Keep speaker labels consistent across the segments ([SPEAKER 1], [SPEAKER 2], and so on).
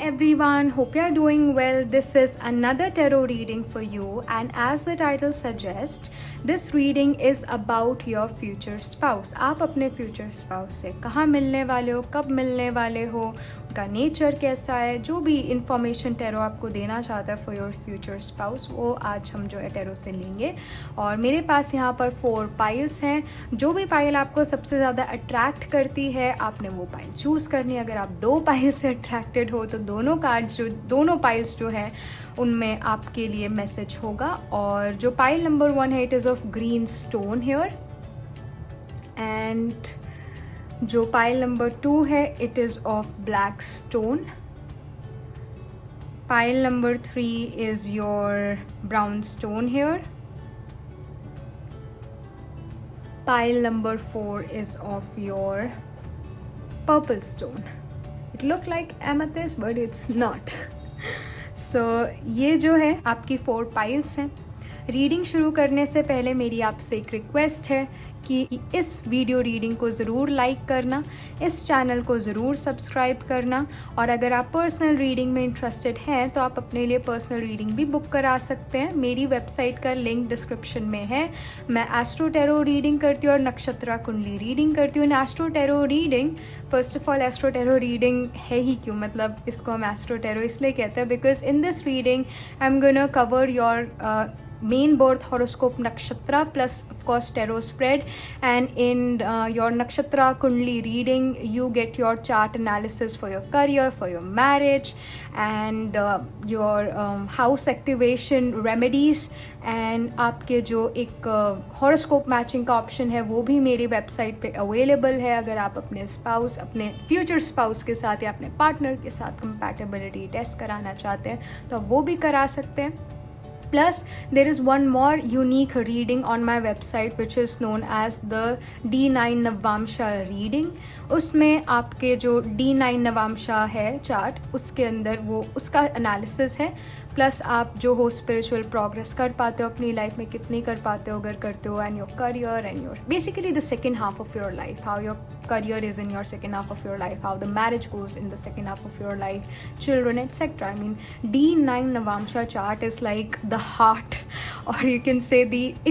[SPEAKER 1] everyone, hope you are doing well. This is another tarot reading for you, and as the title suggests, this reading is about your future spouse. आप अपने future spouse से कहाँ मिलने वाले हो, कब मिलने वाले हो, उनका नेचर कैसा है, जो भी इंफॉर्मेशन टेरो आपको देना चाहता है फॉर योर फ्यूचर स्पाउस, वो आज हम जो है टेरो से लेंगे। और मेरे पास यहाँ पर 4 पाइल्स हैं। जो भी पाइल आपको सबसे ज़्यादा अट्रैक्ट करती है, आपने वो पाइल चूज़ करनी है। अगर आप 2 पाइल से अट्रैक्टेड हो तो दोनों पाइल्स जो है उनमें आपके लिए मैसेज होगा। और जो पाइल नंबर 1 है, it is of green stone here. And जो पाइल नंबर 2 है, it is of black stone. Pile number 3 is your brown stone here. Pile number 4 is of your purple stone. It look like amethyst but it's not. So ये जो है आपकी 4 piles हैं। Reading शुरू करने से पहले मेरी आपसे एक रिक्वेस्ट है कि इस वीडियो रीडिंग को ज़रूर लाइक करना, इस चैनल को ज़रूर सब्सक्राइब करना, और अगर आप पर्सनल रीडिंग में इंटरेस्टेड हैं तो आप अपने लिए पर्सनल रीडिंग भी बुक करा सकते हैं। मेरी वेबसाइट का लिंक डिस्क्रिप्शन में है। मैं एस्ट्रो टेरो रीडिंग करती हूँ और नक्षत्रा कुंडली रीडिंग करती हूँ। Astro tarot reading, first of all astro tarot reading है ही क्यों, मतलब इसको हम एस्ट्रो टेरो इसलिए कहते हैं because in this reading I am gonna cover your main birth horoscope nakshatra plus of course tarot spread, and in your nakshatra kundli reading you get your chart analysis for your career, for your marriage, and your house activation remedies, and आपके जो एक horoscope matching का option है वो भी मेरी website पे available है। अगर आप अपने स्पाउस, अपने फ्यूचर स्पाउस के साथ या अपने पार्टनर के साथ कंपैटिबिलिटी टेस्ट कराना चाहते हैं तो आप वो भी करा सकते हैं। Plus, there is one more unique reading on my website which is known as the D9 Navamsha reading. उसमें आपके जो D9 नवामशा है चार्ट, उसके अंदर वो उसका एनालिसिस है। प्लस आप जो हो स्पिरिचुअल प्रोग्रेस कर पाते हो अपनी लाइफ में, कितनी कर पाते हो अगर करते हो, and your career and your basically the second half of your life, how your career is in your second half of your life, how the marriage goes in the second half of your life, children, etc. I mean, D9 Navamsha chart is like the heart, or you can say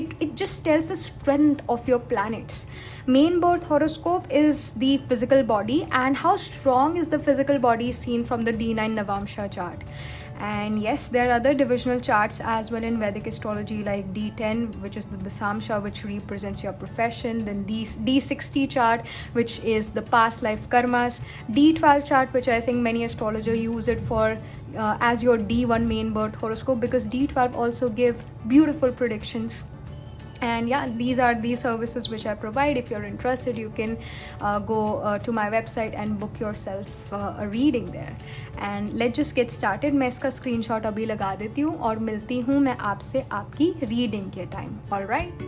[SPEAKER 1] it just tells the strength of your planets. Main birth horoscope is the physical body, and how strong is the physical body seen from the D9 Navamsha chart. And yes, there are other divisional charts as well in Vedic astrology, like D10, which is the Dasamsha, which represents your profession. Then D60 chart, which is the past life karmas. D12 chart, which I think many astrologers use it for as your D1 main birth horoscope, because D12 also give beautiful predictions. And yeah, these are the services which I provide. If you're interested, you can go to my website and book yourself a reading there. And let's just get started. मैं इसका screenshot अभी लगा देती हूँ और मिलती हूँ मैं आपसे आपकी reading के time. All right?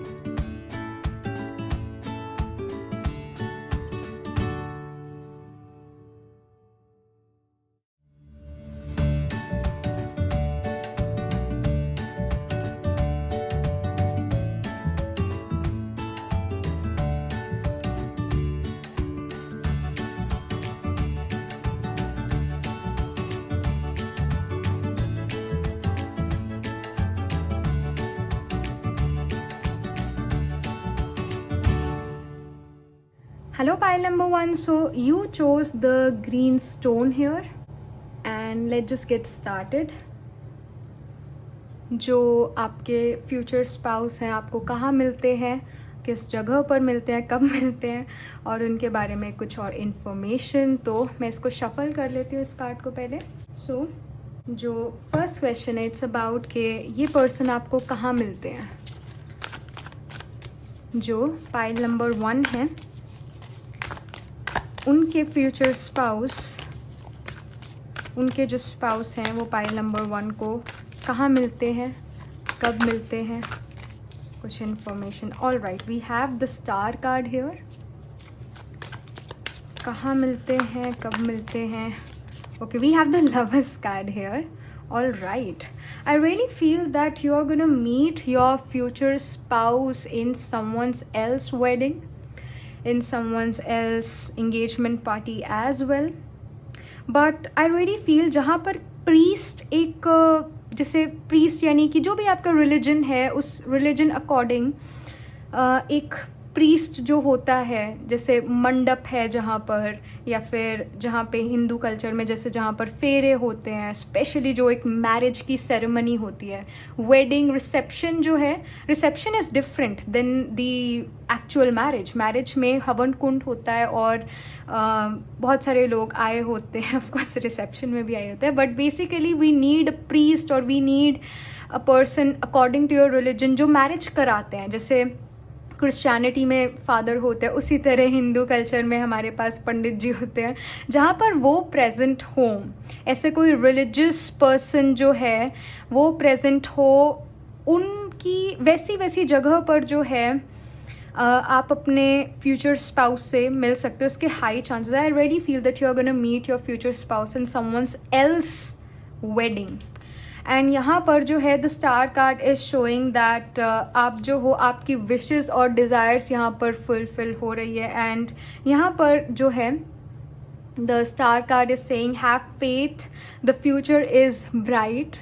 [SPEAKER 1] Hello pile number 1. So you chose the green stone here, and let's just get started. जो आपके फ्यूचर स्पाउस हैं, आपको कहाँ मिलते हैं, किस जगह पर मिलते हैं, कब मिलते हैं, और उनके बारे में कुछ और इन्फॉर्मेशन। तो मैं इसको शफल कर लेती हूँ इस कार्ड को पहले। सो जो फर्स्ट क्वेश्चन है, इट्स अबाउट कि ये पर्सन आपको कहाँ मिलते हैं। जो पाइल नंबर 1 है, उनके फ्यूचर स्पाउस, उनके जो स्पाउस हैं वो पाइल नंबर 1 को कहाँ मिलते हैं, कब मिलते हैं, कुछ information. All right, we have the star card here. कहाँ मिलते हैं, कब मिलते हैं। Okay, we have the lovers card here. All right, I really feel that you are gonna meet your future spouse in someone's else wedding, in someone's else engagement party as well. But I really feel जहाँ पर priest एक जैसे priest यानी कि जो भी आपका religion है उस रिलीजन अकॉर्डिंग एक प्रीस्ट जो होता है, जैसे मंडप है जहाँ पर, या फिर जहाँ पे हिंदू कल्चर में जैसे जहाँ पर फेरे होते हैं, स्पेशली जो एक मैरिज की सेरेमनी होती है, वेडिंग रिसेप्शन जो है, reception is different than the actual marriage. Marriage में हवन कुंड होता है और बहुत सारे लोग आए होते हैं, ऑफकोर्स रिसेप्शन में भी आए होते हैं, but basically we need a priest और we need a person according to your religion जो मैरिज कराते हैं। जैसे क्रिश्चियनिटी में फादर होते हैं, उसी तरह हिंदू कल्चर में हमारे पास पंडित जी होते हैं, जहाँ पर वो प्रेजेंट हो, ऐसे कोई रिलीजियस पर्सन जो है वो प्रेजेंट हो, उनकी वैसी जगह पर जो है आप अपने फ्यूचर स्पाउस से मिल सकते हो। उसके high chances, I really feel that you are gonna meet your future spouse in someone's else wedding. And यहाँ पर जो है the star card is showing that आप जो हो, आपकी विशेस और डिज़ायर्स यहाँ पर फुलफिल हो रही है। एंड यहाँ पर जो है the star card is saying have faith, the future is bright,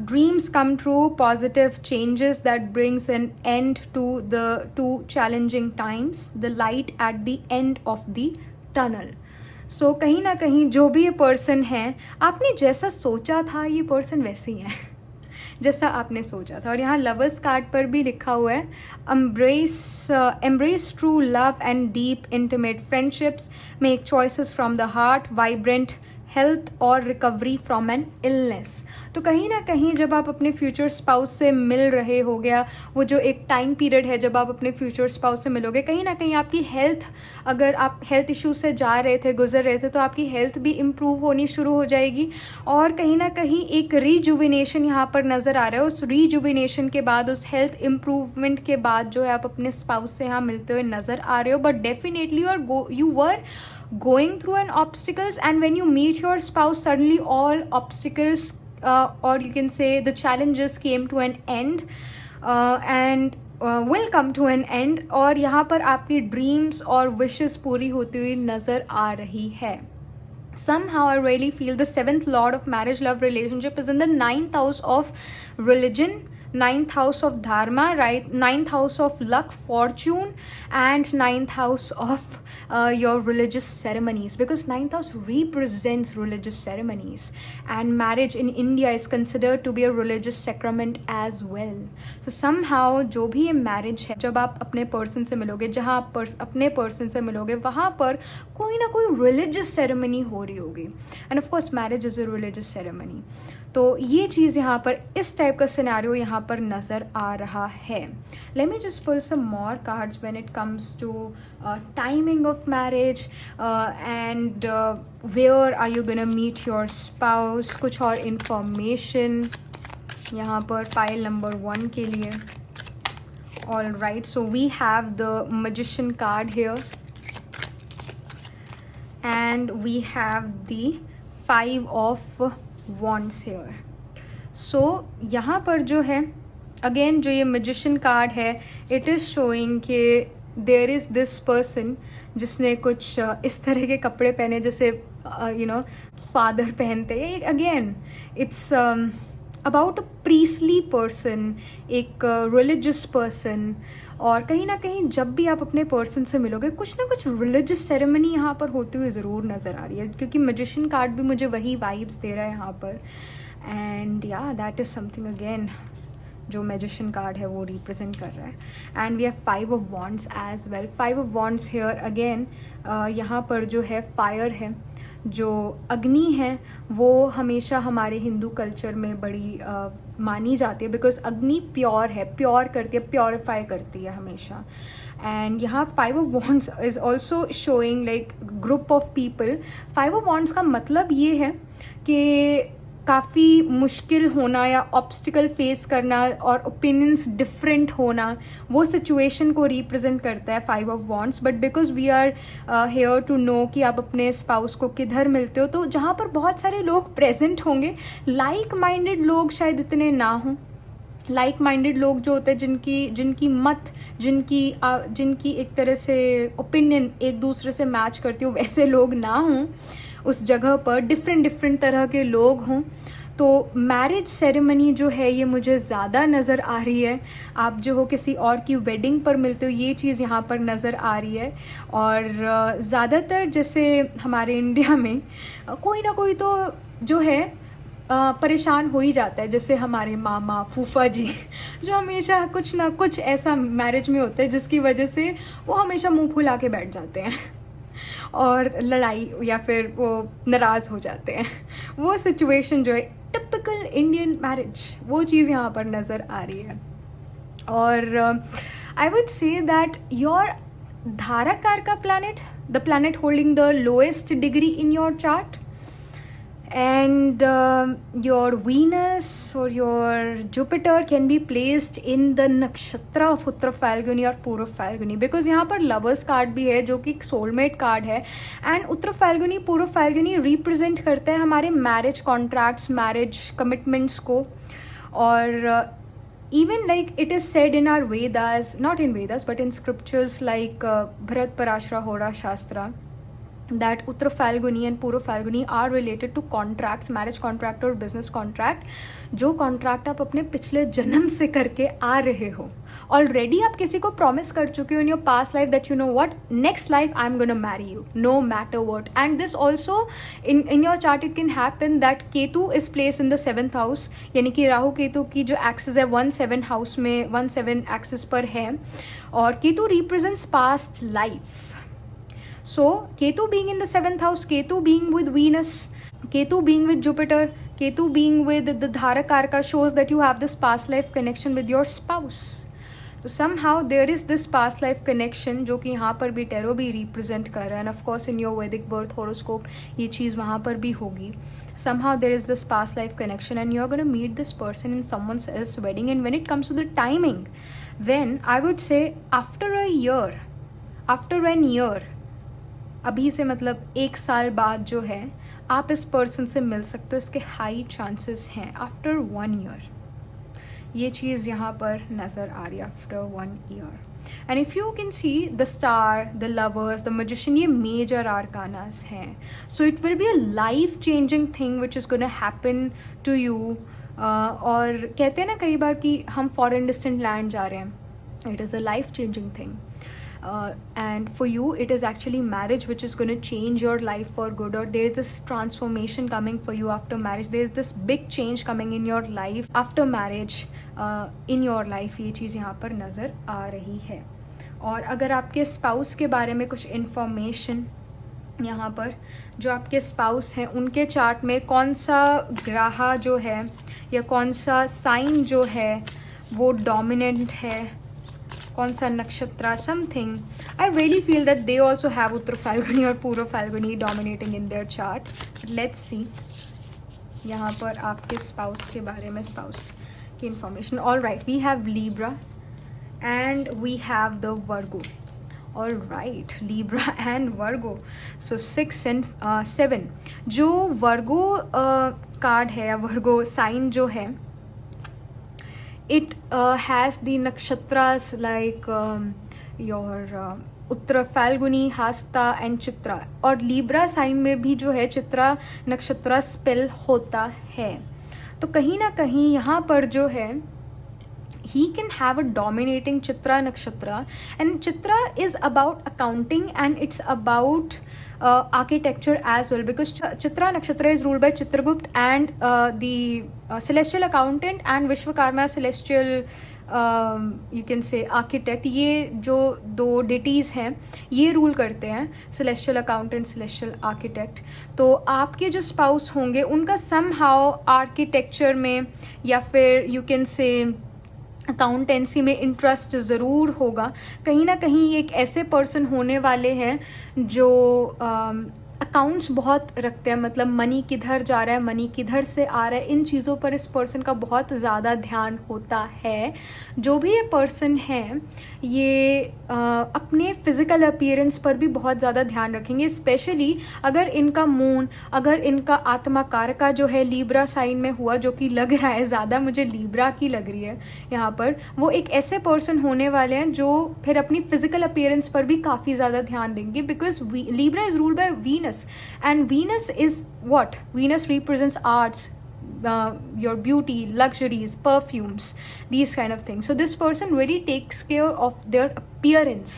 [SPEAKER 1] dreams come true, positive changes that brings an end to challenging times, the light at the end of the tunnel. सो कहीं ना कहीं जो भी ये person है, आपने जैसा सोचा था ये पर्सन वैसे ही है जैसा आपने सोचा था। और यहाँ लवर्स कार्ड पर भी लिखा हुआ है embrace true love and deep intimate friendships, make choices from the heart, vibrant health और रिकवरी फ्रॉम एन इलनेस। तो कहीं ना कहीं जब आप अपने फ्यूचर स्पाउस से मिल रहे हो गया, वो जो एक टाइम पीरियड है जब आप अपने फ्यूचर स्पाउस से मिलोगे, कहीं ना कहीं आपकी हेल्थ, अगर आप हेल्थ इश्यूज से जा रहे थे, गुजर रहे थे, तो आपकी हेल्थ भी इम्प्रूव होनी शुरू हो जाएगी। और कहीं ना कहीं एक रीजुविनेशन यहाँ पर नज़र आ रहा है। उस रीजुविनेशन के बाद, उस हेल्थ इम्प्रूवमेंट के बाद जो है आप अपने स्पाउस से यहाँ मिलते हुए नज़र आ रहे हो। But definitely you were going through an obstacles, and when you meet your spouse, suddenly all obstacles or you can say the challenges came to an end and will come to an end। और यहाँ पर आपकी dreams और wishes पूरी होती हुई नज़र आ रही है। Somehow I really feel the 7th lord of marriage love relationship is in the 9th house of religion, 9th house of dharma, right? 9th house of luck, fortune, and 9th house of your religious ceremonies, because 9th house represents religious ceremonies, and marriage in India is considered to be a religious sacrament as well. So somehow जो भी ये marriage है, जब आप अपने person से मिलोगे, जहाँ आप अपने person से मिलोगे, वहाँ पर कोई ना कोई religious ceremony हो रही होगी। And of course marriage is a religious ceremony। तो ये चीज़ यहाँ पर इस टाइप का सिनेरियो यहाँ पर नज़र आ रहा है। Let me just pull some more cards when it comes to timing of marriage and where are you gonna meet your spouse. कुछ और इंफॉर्मेशन यहाँ पर पाइल नंबर 1 के लिए। All right, so we have the magician card here and we have the 5 of wands here. So यहाँ पर जो है अगेन जो ये मैजिशियन कार्ड है, इट इज़ शोइंग कि देयर इज़ दिस पर्सन जिसने कुछ इस तरह के कपड़े पहने जैसे यू नो फादर पहनते हैं। Again it's about a priestly person, एक रिलीजियस पर्सन। और कहीं ना कहीं जब भी आप अपने पर्सन से मिलोगे, कुछ ना कुछ रिलीजियस सेरेमनी यहाँ पर होती हुई ज़रूर नज़र आ रही है, क्योंकि मैजिशियन कार्ड भी मुझे वही वाइब्स दे रहा है यहाँ पर। एंड या दैट इज़ समथिंग अगेन जो मैजिशियन कार्ड है वो रिप्रेजेंट कर रहा है। And we have 5 of wands as well. 5 of wands here again यहाँ पर जो है फायर है, जो अग्नि है, वो हमेशा हमारे हिंदू कल्चर में बड़ी मानी जाती है, बिकॉज अग्नि प्योर है, प्योर करती है, प्योरीफाई करती है हमेशा। एंड यहाँ 5 of wands is also showing like group of people. 5 of wands का मतलब ये है कि काफ़ी मुश्किल होना या ऑब्स्टिकल फेस करना और ओपिनियंस डिफरेंट होना, वो सिचुएशन को रिप्रेजेंट करता है 5 of wands. But because we are here to know कि आप अपने स्पाउस को किधर मिलते हो, तो जहाँ पर बहुत सारे लोग प्रेजेंट होंगे, लाइक माइंडेड लोग शायद इतने ना हों, लाइक माइंडेड लोग जो होते हैं, जिनकी एक तरह से ओपिनियन एक दूसरे से मैच करती हो, वैसे लोग ना हों उस जगह पर, डिफरेंट तरह के लोग हों। तो मैरिज सेरेमनी जो है ये मुझे ज़्यादा नज़र आ रही है। आप जो हो किसी और की वेडिंग पर मिलते हो, ये चीज़ यहाँ पर नज़र आ रही है। और ज़्यादातर जैसे हमारे इंडिया में कोई ना कोई तो जो है परेशान हो ही जाता है, जैसे हमारे मामा फूफा जी जो हमेशा कुछ ना कुछ ऐसा मैरिज में होता है जिसकी वजह से वो हमेशा मुंह फुला के बैठ जाते हैं और लड़ाई या फिर वो नाराज़ हो जाते हैं। वो सिचुएशन जो है टिपिकल इंडियन मैरिज, वो चीज़ यहाँ पर नज़र आ रही है। और आई वुड से दैट योर धारा कारका planet, the planet holding the lowest degree in your chart, and your Venus or your Jupiter can be placed in the nakshatra of Uttar Falguni or Purva Falguni, because यहाँ पर lovers card भी है जो कि soulmate card है। And उत्तर फाल्गुनी पूर्व Falguni represent करता है हमारे मैरिज कॉन्ट्रैक्ट्स, मैरिज कमिटमेंट्स को। और even like it is said in our Vedas, not in Vedas but in scriptures like Bharat Parashara Hora Shastra, that Uttar Falguni and Purva Falguni are related to contracts, marriage contract और business contract, जो contract आप अपने पिछले जन्म से करके आ रहे हो। Already आप किसी को promise कर चुके हो in your past life that you know what, next life I'm gonna marry you no matter what। And this also in your chart it can happen that Ketu is placed in the 7th house, यानी कि राहु केतु की जो axis है 1-7 house में 1-7 axis पर है, और Ketu represents past life। So Ketu being in the 7th house, Ketu being with Venus, Ketu being with Jupiter, Ketu being with the Dhara Karka shows that you have this past life connection with your spouse. So somehow there is this past life connection जो कि यहाँ पर भी tarot भी represent कर रहा है, and of course in your Vedic birth horoscope ये चीज़ वहाँ पर भी होगी। Somehow there is this past life connection and you're going to meet this person in someone else's wedding। And when it comes to the timing, then I would say after an year, अभी से मतलब 1 साल बाद जो है आप इस person से मिल सकते हो, इसके हाई चांसेस हैं आफ्टर 1 ईयर। ये चीज़ यहाँ पर नज़र आ रही है after 1 year. And if you can see the star, the lovers, the magician, ये मेजर आर्कानास हैं। So it will be a life changing thing which is gonna happen to you. और कहते हैं ना कई बार कि हम फॉरेन डिस्टेंट लैंड जा रहे हैं, it is a life changing thing. And for you it is actually marriage which is going to change your life for good, or there is this transformation coming for you after marriage, there is this big change coming in your life after marriage, in your life। ये चीज़ यहाँ पर नज़र आ रही है। और अगर आपके स्पाउस के बारे में कुछ इन्फॉर्मेशन यहाँ पर, जो आपके स्पाउस हैं उनके चार्ट में कौन सा ग्रह जो है या कौन सा साइन जो है वो डोमिनेंट है, कौन सा नक्षत्र, something, I really feel that they also have Uttar Phalguni और Purva Phalguni dominating in their chart. Let's see यहाँ पर आपके स्पाउस के बारे में, स्पाउस की information. All right, we have Libra and we have the Virgo. All right, Libra and Virgo. So 6 and 7 जो वर्गो card है या वर्गो साइन जो है, it has the nakshatras like your Uttar Phalguni, Hasta and Chitra. और लीब्रा साइन में भी जो है चित्रा नक्षत्र स्पेल होता है। तो कहीं ना कहीं यहाँ पर जो है he can have a dominating Chitra nakshatra, and Chitra is about accounting and it's about architecture as well, because Chitra nakshatra is ruled by Chitragupta and the celestial accountant and Vishwakarma celestial you can say architect। ये जो दो ditties हैं ये rule करते हैं, celestial accountant, celestial architect। तो आपके जो स्पाउस होंगे उनका somehow आर्किटेक्चर में या फिर यू कैन से अकाउंटेंसी में इंटरेस्ट ज़रूर होगा। कहीं ना कहीं एक ऐसे पर्सन होने वाले हैं जो अकाउंट्स बहुत रखते हैं, मतलब मनी किधर जा रहा है, मनी किधर से आ रहा है, इन चीज़ों पर इस पर्सन का बहुत ज़्यादा ध्यान होता है। जो भी ये पर्सन है ये अपने फिजिकल अपीयरेंस पर भी बहुत ज़्यादा ध्यान रखेंगे, स्पेशली अगर इनका मून, अगर इनका आत्मा कारका जो है लीब्रा साइन में हुआ, जो कि लग रहा है ज़्यादा मुझे लीब्रा की लग रही है यहाँ पर, वो एक ऐसे पर्सन होने वाले हैं जो फिर अपनी फिजिकल अपीयरेंस पर भी काफ़ी ज़्यादा ध्यान देंगे, because Libra is ruled by Venus, and Venus is what, Venus represents arts, your beauty, luxuries, perfumes, these kind of things. So this person really takes care of their appearance.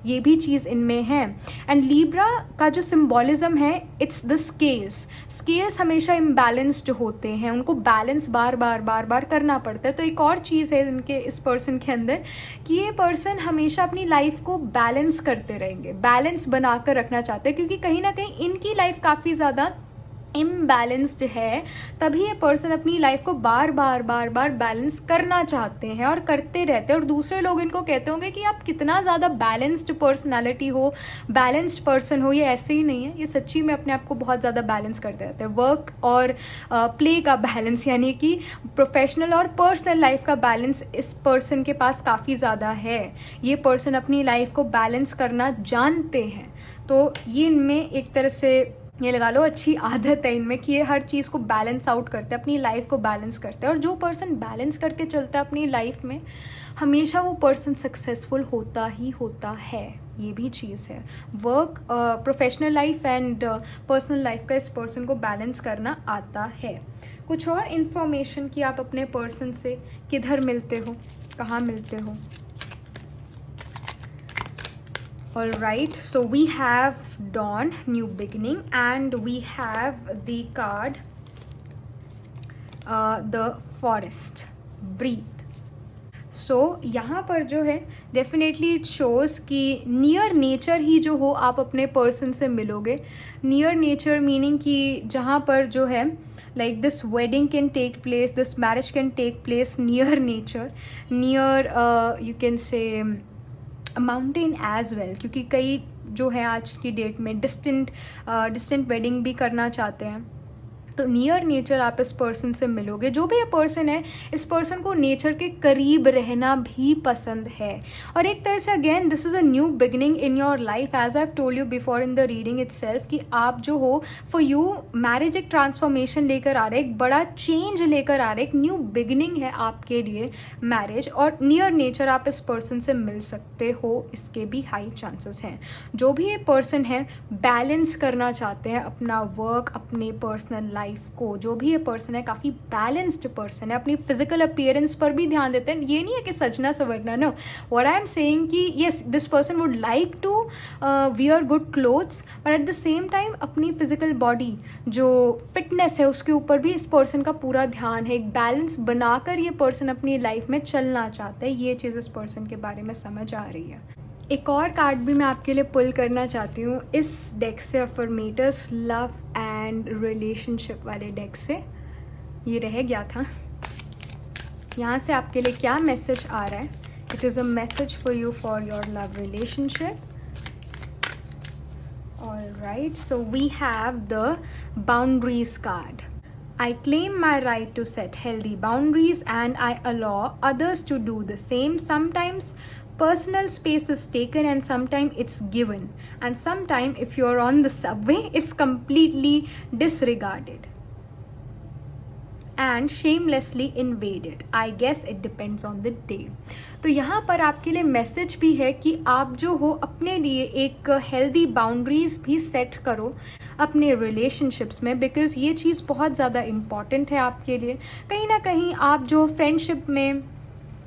[SPEAKER 1] ये भी चीज़ इनमें है। एंड लीब्रा का जो symbolism है, it's the scales. Scales हमेशा imbalanced होते हैं, उनको बैलेंस बार बार करना पड़ता है। तो एक और चीज़ है इनके इस पर्सन के अंदर कि ये पर्सन हमेशा अपनी लाइफ को बैलेंस करते रहेंगे, बैलेंस बनाकर रखना चाहते हैं, क्योंकि कहीं ना कहीं इनकी लाइफ काफ़ी ज़्यादा इम्बैलेंस्ड है, तभी ये पर्सन अपनी लाइफ को बार बार बैलेंस करना चाहते हैं और करते रहते हैं। और दूसरे लोग इनको कहते होंगे कि आप कितना ज़्यादा बैलेंस्ड पर्सनालिटी हो, बैलेंस्ड पर्सन हो। ये ऐसे ही नहीं है, ये सच्ची में अपने आप को बहुत ज़्यादा बैलेंस करते रहते हैं। वर्क और प्ले का बैलेंस, यानी कि प्रोफेशनल और पर्सनल लाइफ का बैलेंस इस पर्सन के पास काफ़ी ज़्यादा है। ये पर्सन अपनी लाइफ को बैलेंस करना जानते हैं। तो ये इनमें एक तरह से ये लगा लो अच्छी आदत है इनमें कि ये हर चीज़ को बैलेंस आउट करते हैं, अपनी लाइफ को बैलेंस करते हैं। और जो पर्सन बैलेंस करके चलता है अपनी लाइफ में, हमेशा वो पर्सन सक्सेसफुल होता ही होता है। ये भी चीज़ है। Work, professional life and personal life का इस पर्सन को बैलेंस करना आता है। कुछ और इन्फॉर्मेशन कि आप अपने पर्सन से किधर मिलते हो, कहाँ मिलते हो। Alright, so we have dawn, new beginning, and we have the card the forest, breathe. So यहाँ पर जो है डेफिनेटली इट शोज़ कि नियर नेचर ही जो हो आप अपने पर्सन से मिलोगे। नियर नेचर मीनिंग कि जहाँ पर जो है like this wedding can take place, this marriage can take place near nature, near you can say mountain as well, क्योंकि कई जो है आज की डेट में डिस्टेंट वेडिंग भी करना चाहते हैं। तो नियर नेचर आप इस पर्सन से मिलोगे। जो भी ये पर्सन है, इस पर्सन को नेचर के करीब रहना भी पसंद है। और एक तरह से again this is a new beginning in your life, as I have told you before in the reading itself कि आप जो हो फॉर यू मैरिज एक ट्रांसफॉर्मेशन लेकर आ रहे, एक बड़ा चेंज लेकर आ रहे, एक न्यू बिगिनिंग है आपके लिए मैरिज। और नियर नेचर आप इस पर्सन से मिल सकते हो, इसके भी हाई चांसेस हैं। जो भी ये पर्सन है बैलेंस करना चाहते हैं अपना वर्क, अपने पर्सनल लाइफ को। जो भी ये पर्सन है काफ़ी बैलेंस्ड पर्सन है, अपनी फिजिकल अपीयरेंस पर भी ध्यान देते हैं। ये नहीं है कि सजना सवरना, no, what I am saying कि yes this person would like to wear good clothes, but at the same time अपनी फिजिकल बॉडी जो फिटनेस है उसके ऊपर भी इस पर्सन का पूरा ध्यान है। एक बैलेंस बनाकर ये पर्सन अपनी लाइफ में चलना चाहते हैं। ये चीज़ इस पर्सन के बारे में समझ आ रही है। एक और कार्ड भी मैं आपके लिए पुल करना चाहती हूँ इस डेक से, अफर्मेटर्स लव एंड रिलेशनशिप वाले डेक से। ये रह गया था। यहाँ से आपके लिए क्या मैसेज आ रहा है? It is a message for you for your love relationship. Alright, so we have the boundaries card. I claim my right to set healthy boundaries and I allow others to do the same. Sometimes personal space is taken and sometimes it's given. And sometimes if you're on the subway, it's completely disregarded and shamelessly invaded. I guess it depends on the day. तो यहाँ पर आपके लिए message भी है कि आप जो हो अपने लिए एक हेल्दी बाउंड्रीज भी सेट करो अपने रिलेशनशिप्स में, बिकॉज ये चीज़ बहुत ज़्यादा इम्पॉर्टेंट है आपके लिए। कहीं ना कहीं आप जो फ्रेंडशिप में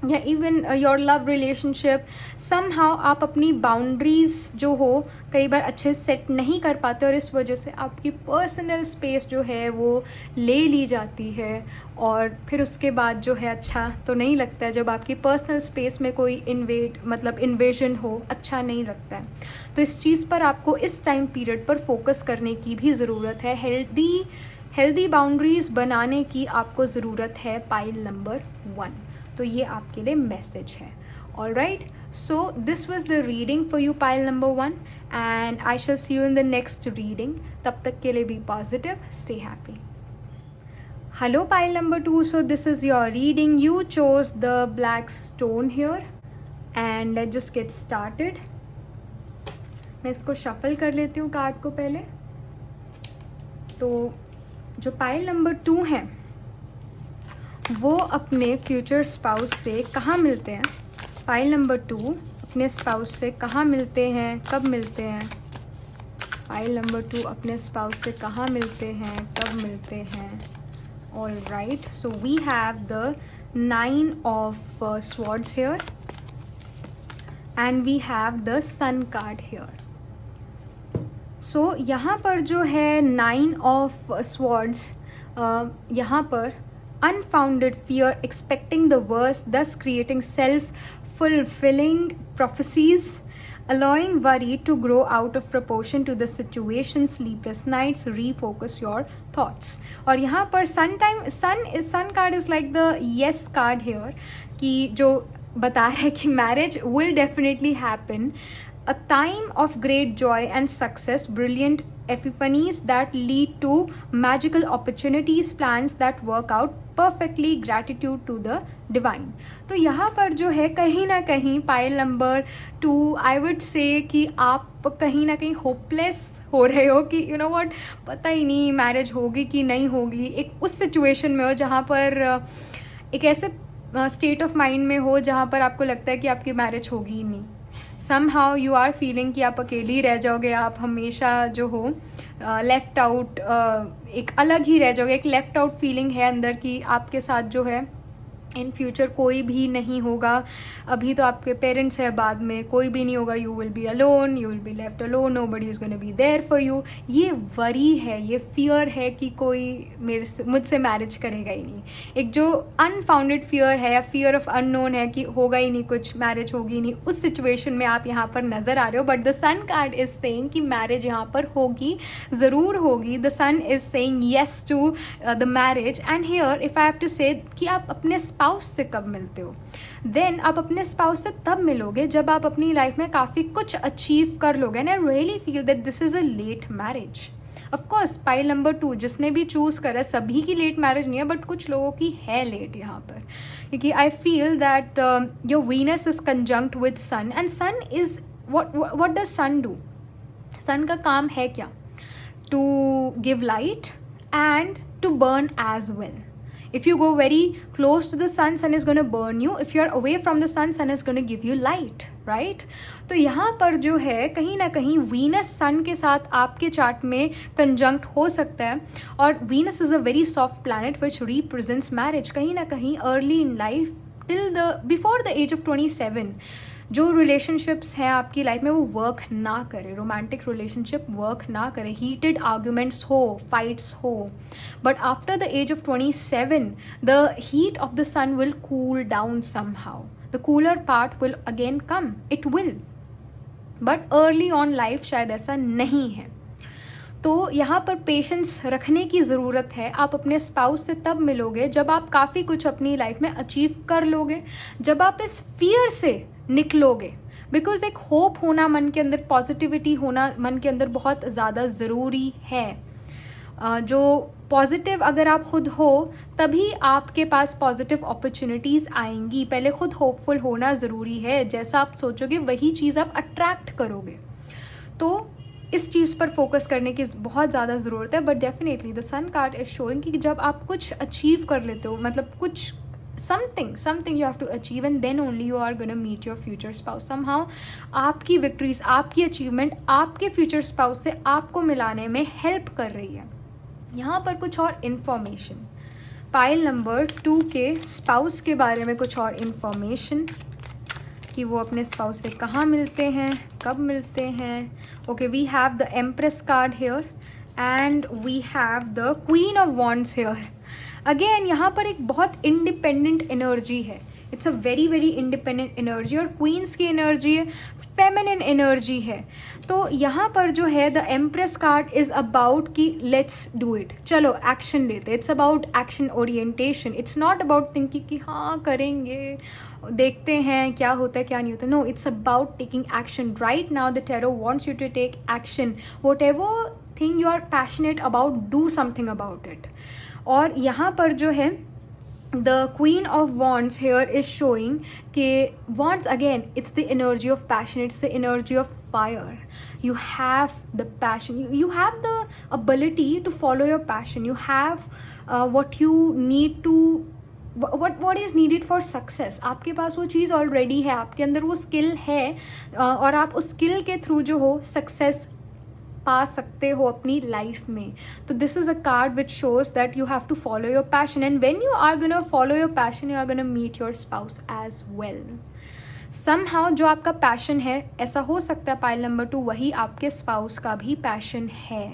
[SPEAKER 1] या even your love relationship somehow आप अपनी बाउंड्रीज जो हो कई बार अच्छे सेट नहीं कर पाते और इस वजह से आपकी पर्सनल स्पेस जो है वो ले ली जाती है और फिर उसके बाद जो है अच्छा तो नहीं लगता है। जब आपकी पर्सनल स्पेस में कोई इन्वेजन हो, अच्छा नहीं लगता है। तो इस चीज़ पर आपको इस टाइम पीरियड पर फोकस करने की भी ज़रूरत है। हेल्दी बाउंड्रीज बनाने की आपको ज़रूरत है, पाइल नंबर 1। तो ये आपके लिए मैसेज है। Alright, so this was the reading for you, pile number 1, and I shall see you in the next reading. तब तक के लिए be positive, stay happy. Hello pile number 2, so this is your reading. You chose the black stone here and let's just get started. मैं इसको shuffle कर लेती हूँ card को पहले. तो जो पाइल नंबर 2 है वो अपने फ्यूचर स्पाउस से कहाँ मिलते हैं. पाइल नंबर 2 अपने स्पाउस से कहाँ मिलते हैं, कब मिलते हैं. पाइल नंबर 2 अपने स्पाउस से कहाँ मिलते हैं, कब मिलते हैं. All right, so we have the 9 of swords here and we have the sun card here. सो यहाँ पर जो है 9 ऑफ swords, यहाँ पर unfounded fear, expecting the worst, thus creating self-fulfilling prophecies, allowing worry to grow out of proportion to the situation, sleepless nights, refocus your thoughts. और यहाँ पर sun card is like the yes card here, कि जो बता रहा है कि marriage will definitely happen, a time of great joy and success, brilliant epiphanies that lead to magical opportunities, plans that work out perfectly, gratitude to the divine. तो यहाँ पर जो है कहीं ना कहीं पाइल नंबर 2 आई वुड से कि आप कहीं ना कहीं होपलेस हो रहे हो कि यू नो व्हाट, पता ही नहीं मैरिज होगी कि नहीं होगी. एक उस सिचुएशन में हो जहाँ पर एक ऐसे स्टेट ऑफ माइंड में हो जहाँ पर आपको लगता है कि आपकी मैरिज होगी ही नहीं. somehow you are feeling कि आप अकेली रह जाओगे, आप हमेशा जो हो लेफ्ट आउट, एक अलग ही रह जाओगे. एक लेफ्ट आउट फीलिंग है अंदर कि आपके साथ जो है इन फ्यूचर कोई भी नहीं होगा. अभी तो आपके पेरेंट्स है, बाद में कोई भी नहीं होगा. You will be alone, you will be left alone, nobody is gonna be there for you. ये वरी है, ये फियर है कि कोई मुझसे मैरिज करेगा ही नहीं. एक जो अनफाउंडेड फियर है या फियर ऑफ अननोन है कि होगा ही नहीं कुछ, मैरिज होगी नहीं, उस सिचुएशन में आप यहाँ पर नज़र आ रहे हो. But the sun card is saying कि मैरिज यहाँ पर होगी, ज़रूर होगी. The sun is saying yes to the marriage. And here if I have to say कि आप अपने स्पाउस से कब मिलते हो. देन आप अपने स्पाउस से तब मिलोगे जब आप अपनी लाइफ में काफ़ी कुछ अचीव कर लोगे. And I really feel that this is a late marriage. Of course pile number 2 जिसने भी चूज़ करा, सभी की लेट मैरिज नहीं है, बट कुछ लोगों की है लेट यहाँ पर. क्योंकि I feel that your Venus is conjunct with Sun and Sun is what does Sun do. Sun का काम है क्या? To give light and to burn as well. If you go very close to the sun, sun is going to burn you. If you are away from the sun, sun is going to give you light, right? तो यहाँ पर जो है कहीं ना कहीं Venus सन के साथ आपके चार्ट में कंजंक्ट हो सकता है. और Venus is a very soft planet which represents marriage. कहीं ना कहीं early in life till the before the age of 27 जो रिलेशनशिप्स हैं आपकी लाइफ में वो वर्क ना करे, रोमांटिक रिलेशनशिप वर्क ना करे, हीटेड आर्ग्यूमेंट्स हो, फाइट्स हो. But after the age of 27 the heat of the sun will cool down somehow. The cooler part will again come, it will. But early on life शायद ऐसा नहीं है. तो यहाँ पर पेशेंस रखने की ज़रूरत है. आप अपने स्पाउस से तब मिलोगे जब आप काफ़ी कुछ अपनी लाइफ में अचीव कर लोगे, जब आप इस फियर से निकलोगे. बिकॉज एक होप होना मन के अंदर, पॉजिटिविटी होना मन के अंदर बहुत ज़्यादा ज़रूरी है. जो पॉजिटिव अगर आप खुद हो तभी आपके पास पॉजिटिव अपॉर्चुनिटीज़ आएंगी. पहले खुद होपफुल होना ज़रूरी है. जैसा आप सोचोगे वही चीज़ आप अट्रैक्ट करोगे. तो इस चीज़ पर फोकस करने की बहुत ज़्यादा ज़रूरत है. But definitely the sun card is showing कि जब आप कुछ अचीव कर लेते हो, मतलब कुछ something you have to achieve, and then only you are going to meet your future spouse. somehow आपकी विक्ट्रीज, आपकी अचीवमेंट आपके फ्यूचर स्पाउस से आपको मिलाने में हेल्प कर रही है. यहाँ पर कुछ और इन्फॉर्मेशन, पाइल नंबर 2 के स्पाउस के बारे में कुछ और इन्फॉर्मेशन कि वो अपने स्पाउस से कहाँ मिलते हैं, कब मिलते हैं. Okay, we have the empress card here and we have the queen of wands here. Again यहाँ पर एक बहुत इंडिपेंडेंट एनर्जी है. It's a very very independent energy. और क्वींस की एनर्जी है फेमिनिन एनर्जी है। तो यहाँ पर जो है the empress card is about कि लेट्स डू इट, चलो एक्शन लेते, it's about action orientation, it's not about thinking कि हाँ करेंगे देखते हैं क्या होता है क्या नहीं होता, no, it's about taking action. Right now the tarot wants you to take action, whatever thing you are passionate about, do something about it. और यहाँ पर जो है the Queen of Wands here is showing कि Wands again, it's the energy of passion, it's the energy of fire. You have the passion, you have the ability to follow your passion, you have what you need to, what is needed for success. आपके पास वो चीज़ already है, आपके अंदर वो skill है और आप उस स्किल के थ्रू जो हो सक्सेस पा सकते हो अपनी लाइफ में। तो this is a card which shows that you have to follow your passion, and when you are gonna follow your passion you are gonna meet your spouse as well. Somehow जो आपका passion है, ऐसा हो सकता है pile number 2 वही आपके spouse का भी पैशन है।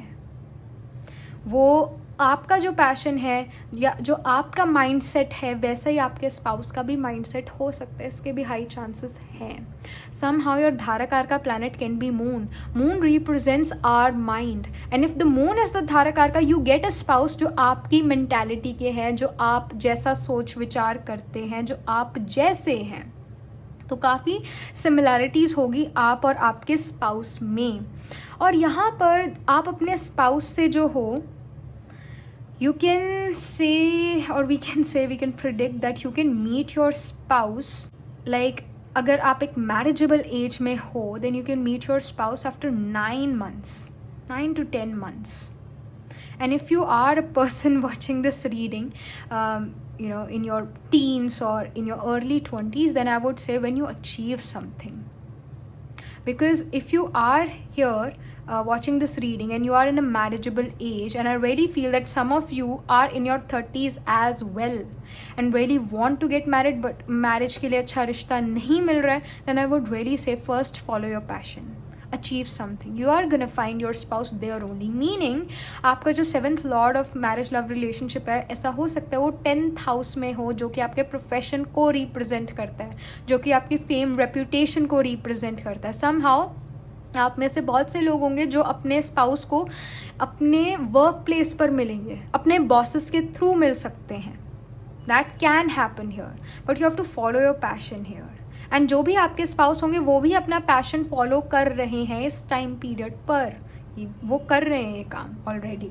[SPEAKER 1] वो आपका जो पैशन है या जो आपका माइंडसेट है वैसा ही आपके स्पाउस का भी माइंडसेट हो सकता है, इसके भी हाई चांसेस हैं। समहाउ योर धाराकार का planet can be Moon, Moon represents our mind, and if the Moon is the Darakaraka का यू गेट अ स्पाउस जो आपकी मेंटालिटी के हैं, जो आप जैसा सोच विचार करते हैं, जो आप जैसे हैं। तो काफ़ी सिमिलैरिटीज़ होगी आप और आपके स्पाउस में। और यहाँ पर आप अपने स्पाउस से जो हो, you can say or we can predict that you can meet your spouse, like अगर आप एक marriageable age में हो then you can meet your spouse after 9 months, 9 to 10 months. And if you are a person watching this reading in your teens or in your early 20s, then I would say when you achieve something, because if you are here watching this reading and you are in a marriageable age, and I really feel that some of you are in your 30s as well and really want to get married but marriage के लिए अच्छा रिश्ता नहीं मिल रहा है, then I would really say first follow your passion, achieve something, you are gonna find your spouse there only. Meaning आपका जो 7th lord of marriage love relationship है, ऐसा हो सकता है वो 10th house में हो, जो कि आपके प्रोफेशन को रिप्रेजेंट करता है, जो कि आपकी फेम रेप्यूटेशन को रिप्रेजेंट करता है। somehow आप में से बहुत से लोग होंगे जो अपने स्पाउस को अपने वर्क प्लेस पर मिलेंगे, अपने बॉसेस के थ्रू मिल सकते हैं, that can happen here, but you have to follow your passion here. एंड जो भी आपके स्पाउस होंगे वो भी अपना पैशन फॉलो कर रहे हैं इस टाइम पीरियड पर, वो कर रहे हैं ये काम ऑलरेडी।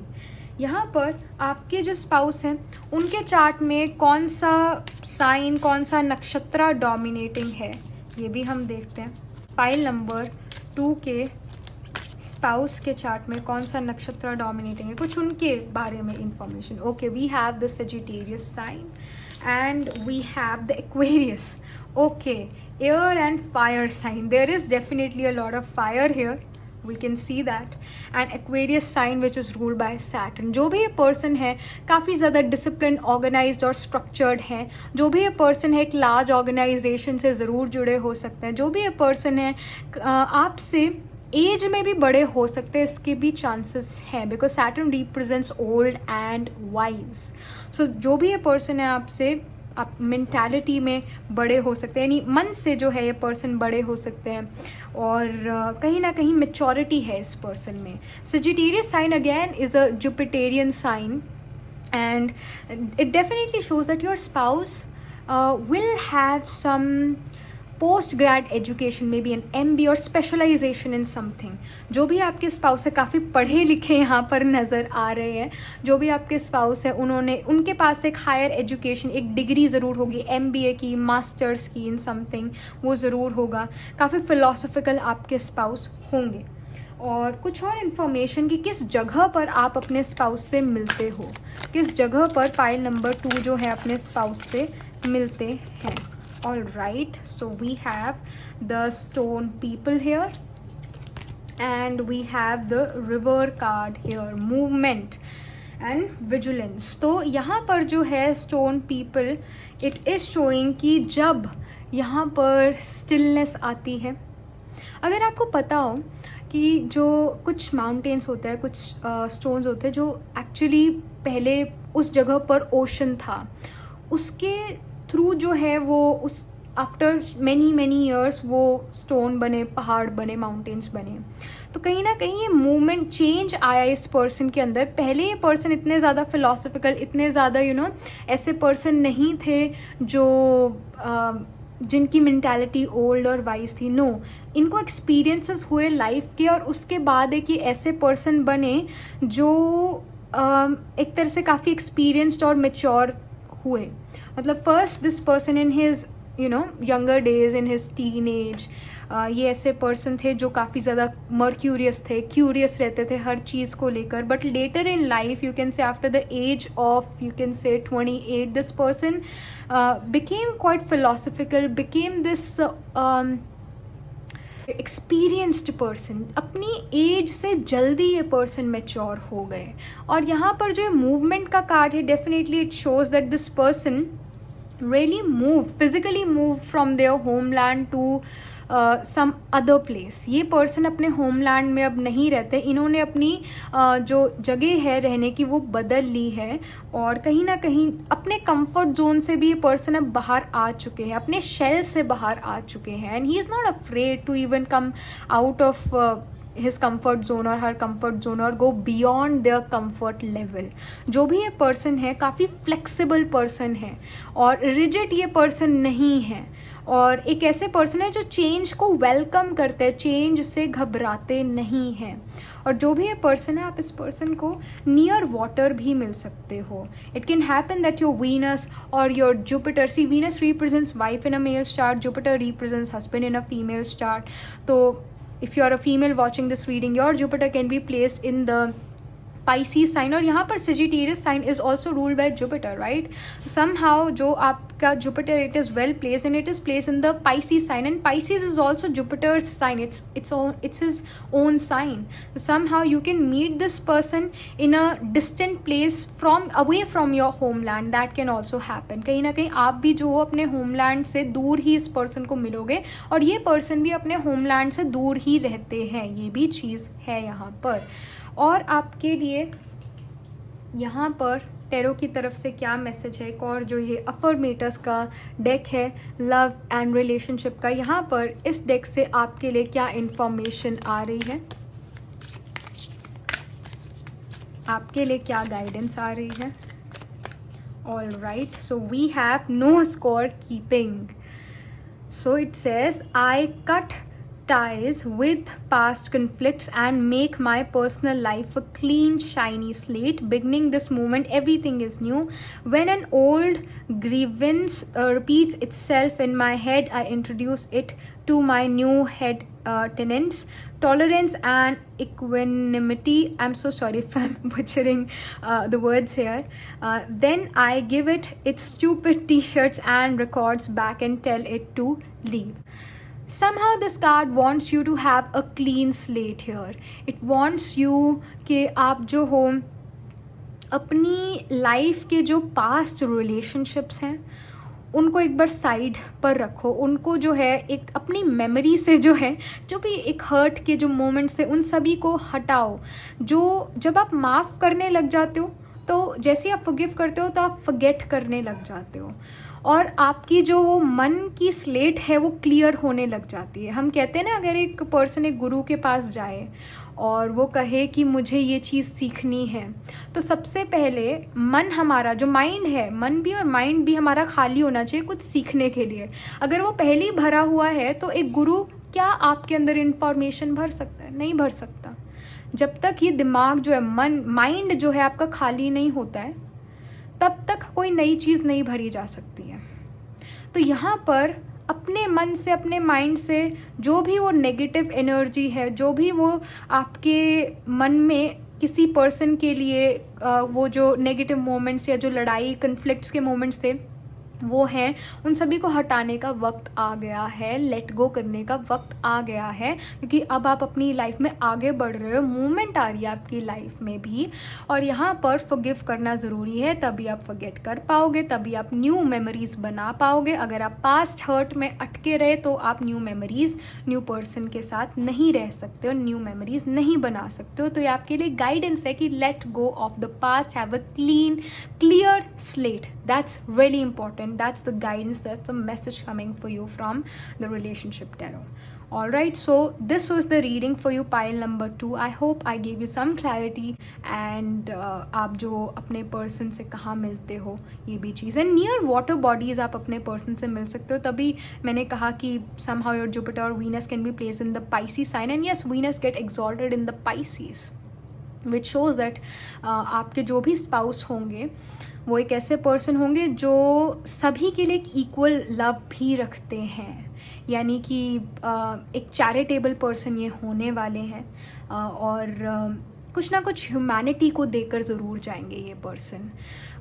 [SPEAKER 1] यहाँ पर आपके जो स्पाउस हैं उनके चार्ट में कौन सा साइन, कौन सा नक्षत्र डोमिनेटिंग है, ये भी हम देखते हैं। पाइल नंबर 2 के स्पाउस के चार्ट में कौन सा नक्षत्र डोमिनेटिंग है, कुछ उनके बारे में information. Okay, we have the Sagittarius sign and we have the Aquarius. Okay, air and fire sign, there is definitely a lot of fire here, we can see that, and Aquarius sign which is ruled by Saturn। जो भी ये person है काफ़ी ज़्यादा discipline, organised और structured है, जो भी ये पर्सन है एक लार्ज ऑर्गेनाइजेशन से ज़रूर जुड़े हो सकते हैं, जो भी ये पर्सन है आपसे एज में भी बड़े हो सकते हैं, इसके भी चांसेस हैं, because Saturn represents old and wise. So जो भी ये पर्सन है आपसे आप मेंटालिटी में बड़े हो सकते हैं, यानी मन से जो है ये पर्सन बड़े हो सकते हैं, और कहीं ना कहीं मेच्योरिटी है इस पर्सन में। Sagittarius sign again is a Jupiterian sign and it definitely shows that your spouse will have some post-grad education, maybe an MBA or specialization in something। जो भी आपके स्पाउस है काफ़ी पढ़े लिखे यहाँ पर नज़र आ रहे हैं, जो भी आपके स्पाउस है उनके पास एक हायर एजुकेशन, एक डिग्री ज़रूर होगी, MBA की, मास्टर्स की इन समथिंग, वो ज़रूर होगा। काफ़ी फिलोसफिकल आपके स्पाउस होंगे। और कुछ और इन्फॉर्मेशन कि किस जगह पर आप अपने स्पाउस से मिलते हो, किस जगह पर पाइल नंबर 2 जो है अपने स्पाउस से मिलते हैं। All right, so we have the stone people here and we have the river card here, movement and vigilance। तो यहाँ पर जो है stone people, it is showing कि जब यहाँ पर stillness आती है, अगर आपको पता हो कि जो कुछ माउंटेन्स होते हैं, कुछ स्टोन्स होते हैं जो एक्चुअली पहले उस जगह पर ओशन था, उसके थ्रू जो है वो उस आफ्टर मैनी ईयर्स वो स्टोन बने, पहाड़ बने, माउंटेन्स बने। तो कहीं ना कहीं ये मूवमेंट चेंज आया इस पर्सन के अंदर। पहले ये पर्सन इतने ज़्यादा फिलोसफिकल, इतने ज़्यादा ऐसे पर्सन नहीं थे जो जिनकी मेंटालिटी ओल्ड और वाइज थी। नो, इनको एक्सपीरियंसेस हुए लाइफ के, और उसके बाद एक ये ऐसे पर्सन बने जो एक तरह से काफ़ी एक्सपीरियंस्ड और मेच्योर हुए। मतलब first this person in his younger days, in his teenage, ये ऐसे पर्सन थे जो काफ़ी ज़्यादा मर्क्यूरियस थे, क्यूरियस रहते थे हर चीज़ को लेकर। But later in life, you can say after the age of, you can say 28, this person became quite philosophical, became this experienced person. अपनी एज से जल्दी ये पर्सन मैच्योर हो गए। और यहाँ पर जो मूवमेंट का कार्ड है, definitely it shows that this person really physically moved from their homeland to some other place। ये पर्सन अपने होमलैंड में अब नहीं रहते, इन्होंने अपनी जो जगह है रहने की वो बदल ली है, और कहीं ना कहीं अपने कंफर्ट जोन से भी ये पर्सन अब बाहर आ चुके हैं, अपने शेल से बाहर आ चुके हैं। And he is not afraid to even come out of his comfort zone or her comfort zone or go beyond their comfort level। जो भी ये पर्सन है काफ़ी फ्लेक्सिबल पर्सन है और रिजिड ये पर्सन नहीं है, और एक ऐसे पर्सन है जो चेंज को वेलकम करते हैं, चेंज से घबराते नहीं हैं। और जो भी ये पर्सन है, आप इस पर्सन को नियर वाटर भी मिल सकते हो। It can happen that your Venus और your Jupiter, see Venus represents wife in a male chart, Jupiter represents husband in a female's chart. So if you are a female watching this reading, your Jupiter can be placed in the Pisces sign, और यहाँ पर Sagittarius sign is also ruled by Jupiter, right? Somehow जो आपका Jupiter, it is well placed and it is placed in the Pisces sign, and Pisces is also Jupiter's sign. It's his own sign. So somehow you can meet this person in a distant place away from your homeland. That can also happen. कहीं ना कहीं आप भी जो हो अपने homeland से दूर ही इस person को मिलोगे, और ये person भी अपने homeland से दूर ही रहते हैं। ये भी चीज़ है यहाँ पर। और आपके लिए यहाँ पर टैरो की तरफ से क्या मैसेज है, एक और जो ये अफर्मेटर्स का डेक है लव एंड रिलेशनशिप का, यहाँ पर इस डेक से आपके लिए क्या इंफॉर्मेशन आ रही है, आपके लिए क्या गाइडेंस आ रही है। All right, so we have no score keeping. So it says I cut ties with past conflicts and make my personal life a clean, shiny slate. Beginning this moment, everything is new. When an old grievance repeats itself in my head, I introduce it to my new head tenants. Tolerance and equanimity. I'm so sorry if I'm butchering the words here. Then I give it its stupid t-shirts and records back and tell it to leave. Somehow this card wants you to have a clean slate here. It wants you कि आप जो हो अपनी life के जो past relationships हैं उनको एक बार साइड पर रखो, उनको जो है एक अपनी मेमोरी से जो है जो भी एक हर्ट के जो मोमेंट्स थे उन सभी को हटाओ। जो जब आप माफ़ करने लग जाते हो तो जैसे आप फॉरगिव करते हो तो आप फॉरगेट करने लग जाते हो, और आपकी जो वो मन की स्लेट है वो क्लियर होने लग जाती है। हम कहते हैं ना, अगर एक पर्सन एक गुरु के पास जाए और वो कहे कि मुझे ये चीज़ सीखनी है, तो सबसे पहले मन हमारा जो माइंड है, मन भी और माइंड भी हमारा खाली होना चाहिए कुछ सीखने के लिए। अगर वो पहले ही भरा हुआ है तो एक गुरु क्या आपके अंदर इंफॉर्मेशन भर सकता है? नहीं भर सकता। जब तक ये दिमाग जो है, माइंड जो है आपका खाली नहीं होता है, तब तक कोई नई चीज़ नहीं भरी जा सकती है। तो यहाँ पर अपने मन से, अपने माइंड से जो भी वो नेगेटिव एनर्जी है, जो भी वो आपके मन में किसी पर्सन के लिए वो जो नेगेटिव मोमेंट्स या जो लड़ाई कन्फ्लिक्ट्स के मोमेंट्स थे वो हैं, उन सभी को हटाने का वक्त आ गया है, लेट गो करने का वक्त आ गया है, क्योंकि अब आप अपनी लाइफ में आगे बढ़ रहे हो, मूवमेंट आ रही है आपकी लाइफ में भी, और यहाँ पर फॉरगिव करना ज़रूरी है। तभी आप फॉरगेट कर पाओगे, तभी आप न्यू मेमोरीज बना पाओगे। अगर आप पास्ट हर्ट में अटके रहे तो आप न्यू मेमोरीज, न्यू पर्सन के साथ नहीं रह सकते हो, न्यू मेमोरीज नहीं बना सकते हो। तो ये आपके लिए गाइडेंस है कि let go of the past, have a clear slate. That's really important. and that's the guidance, that's the message coming for you from the relationship tarot. Alright, so this was the reading for you, pile number 2. I hope I gave you some clarity and आप जो अपने person से कहाँ मिलते हो ये भी चीज़ है. नियर वाटर बॉडीज आप अपने पर्सन से मिल सकते हो. तभी मैंने कहा कि somehow your Jupiter or Venus can be placed in the Pisces sign, and yes, Venus get exalted in the Pisces, which shows that आपके जो भी स्पाउस होंगे वो एक ऐसे पर्सन होंगे जो सभी के लिए एक इक्वल लव भी रखते हैं. यानी कि एक चैरिटेबल पर्सन ये होने वाले हैं और कुछ ना कुछ ह्यूमैनिटी को देकर ज़रूर जाएंगे ये पर्सन.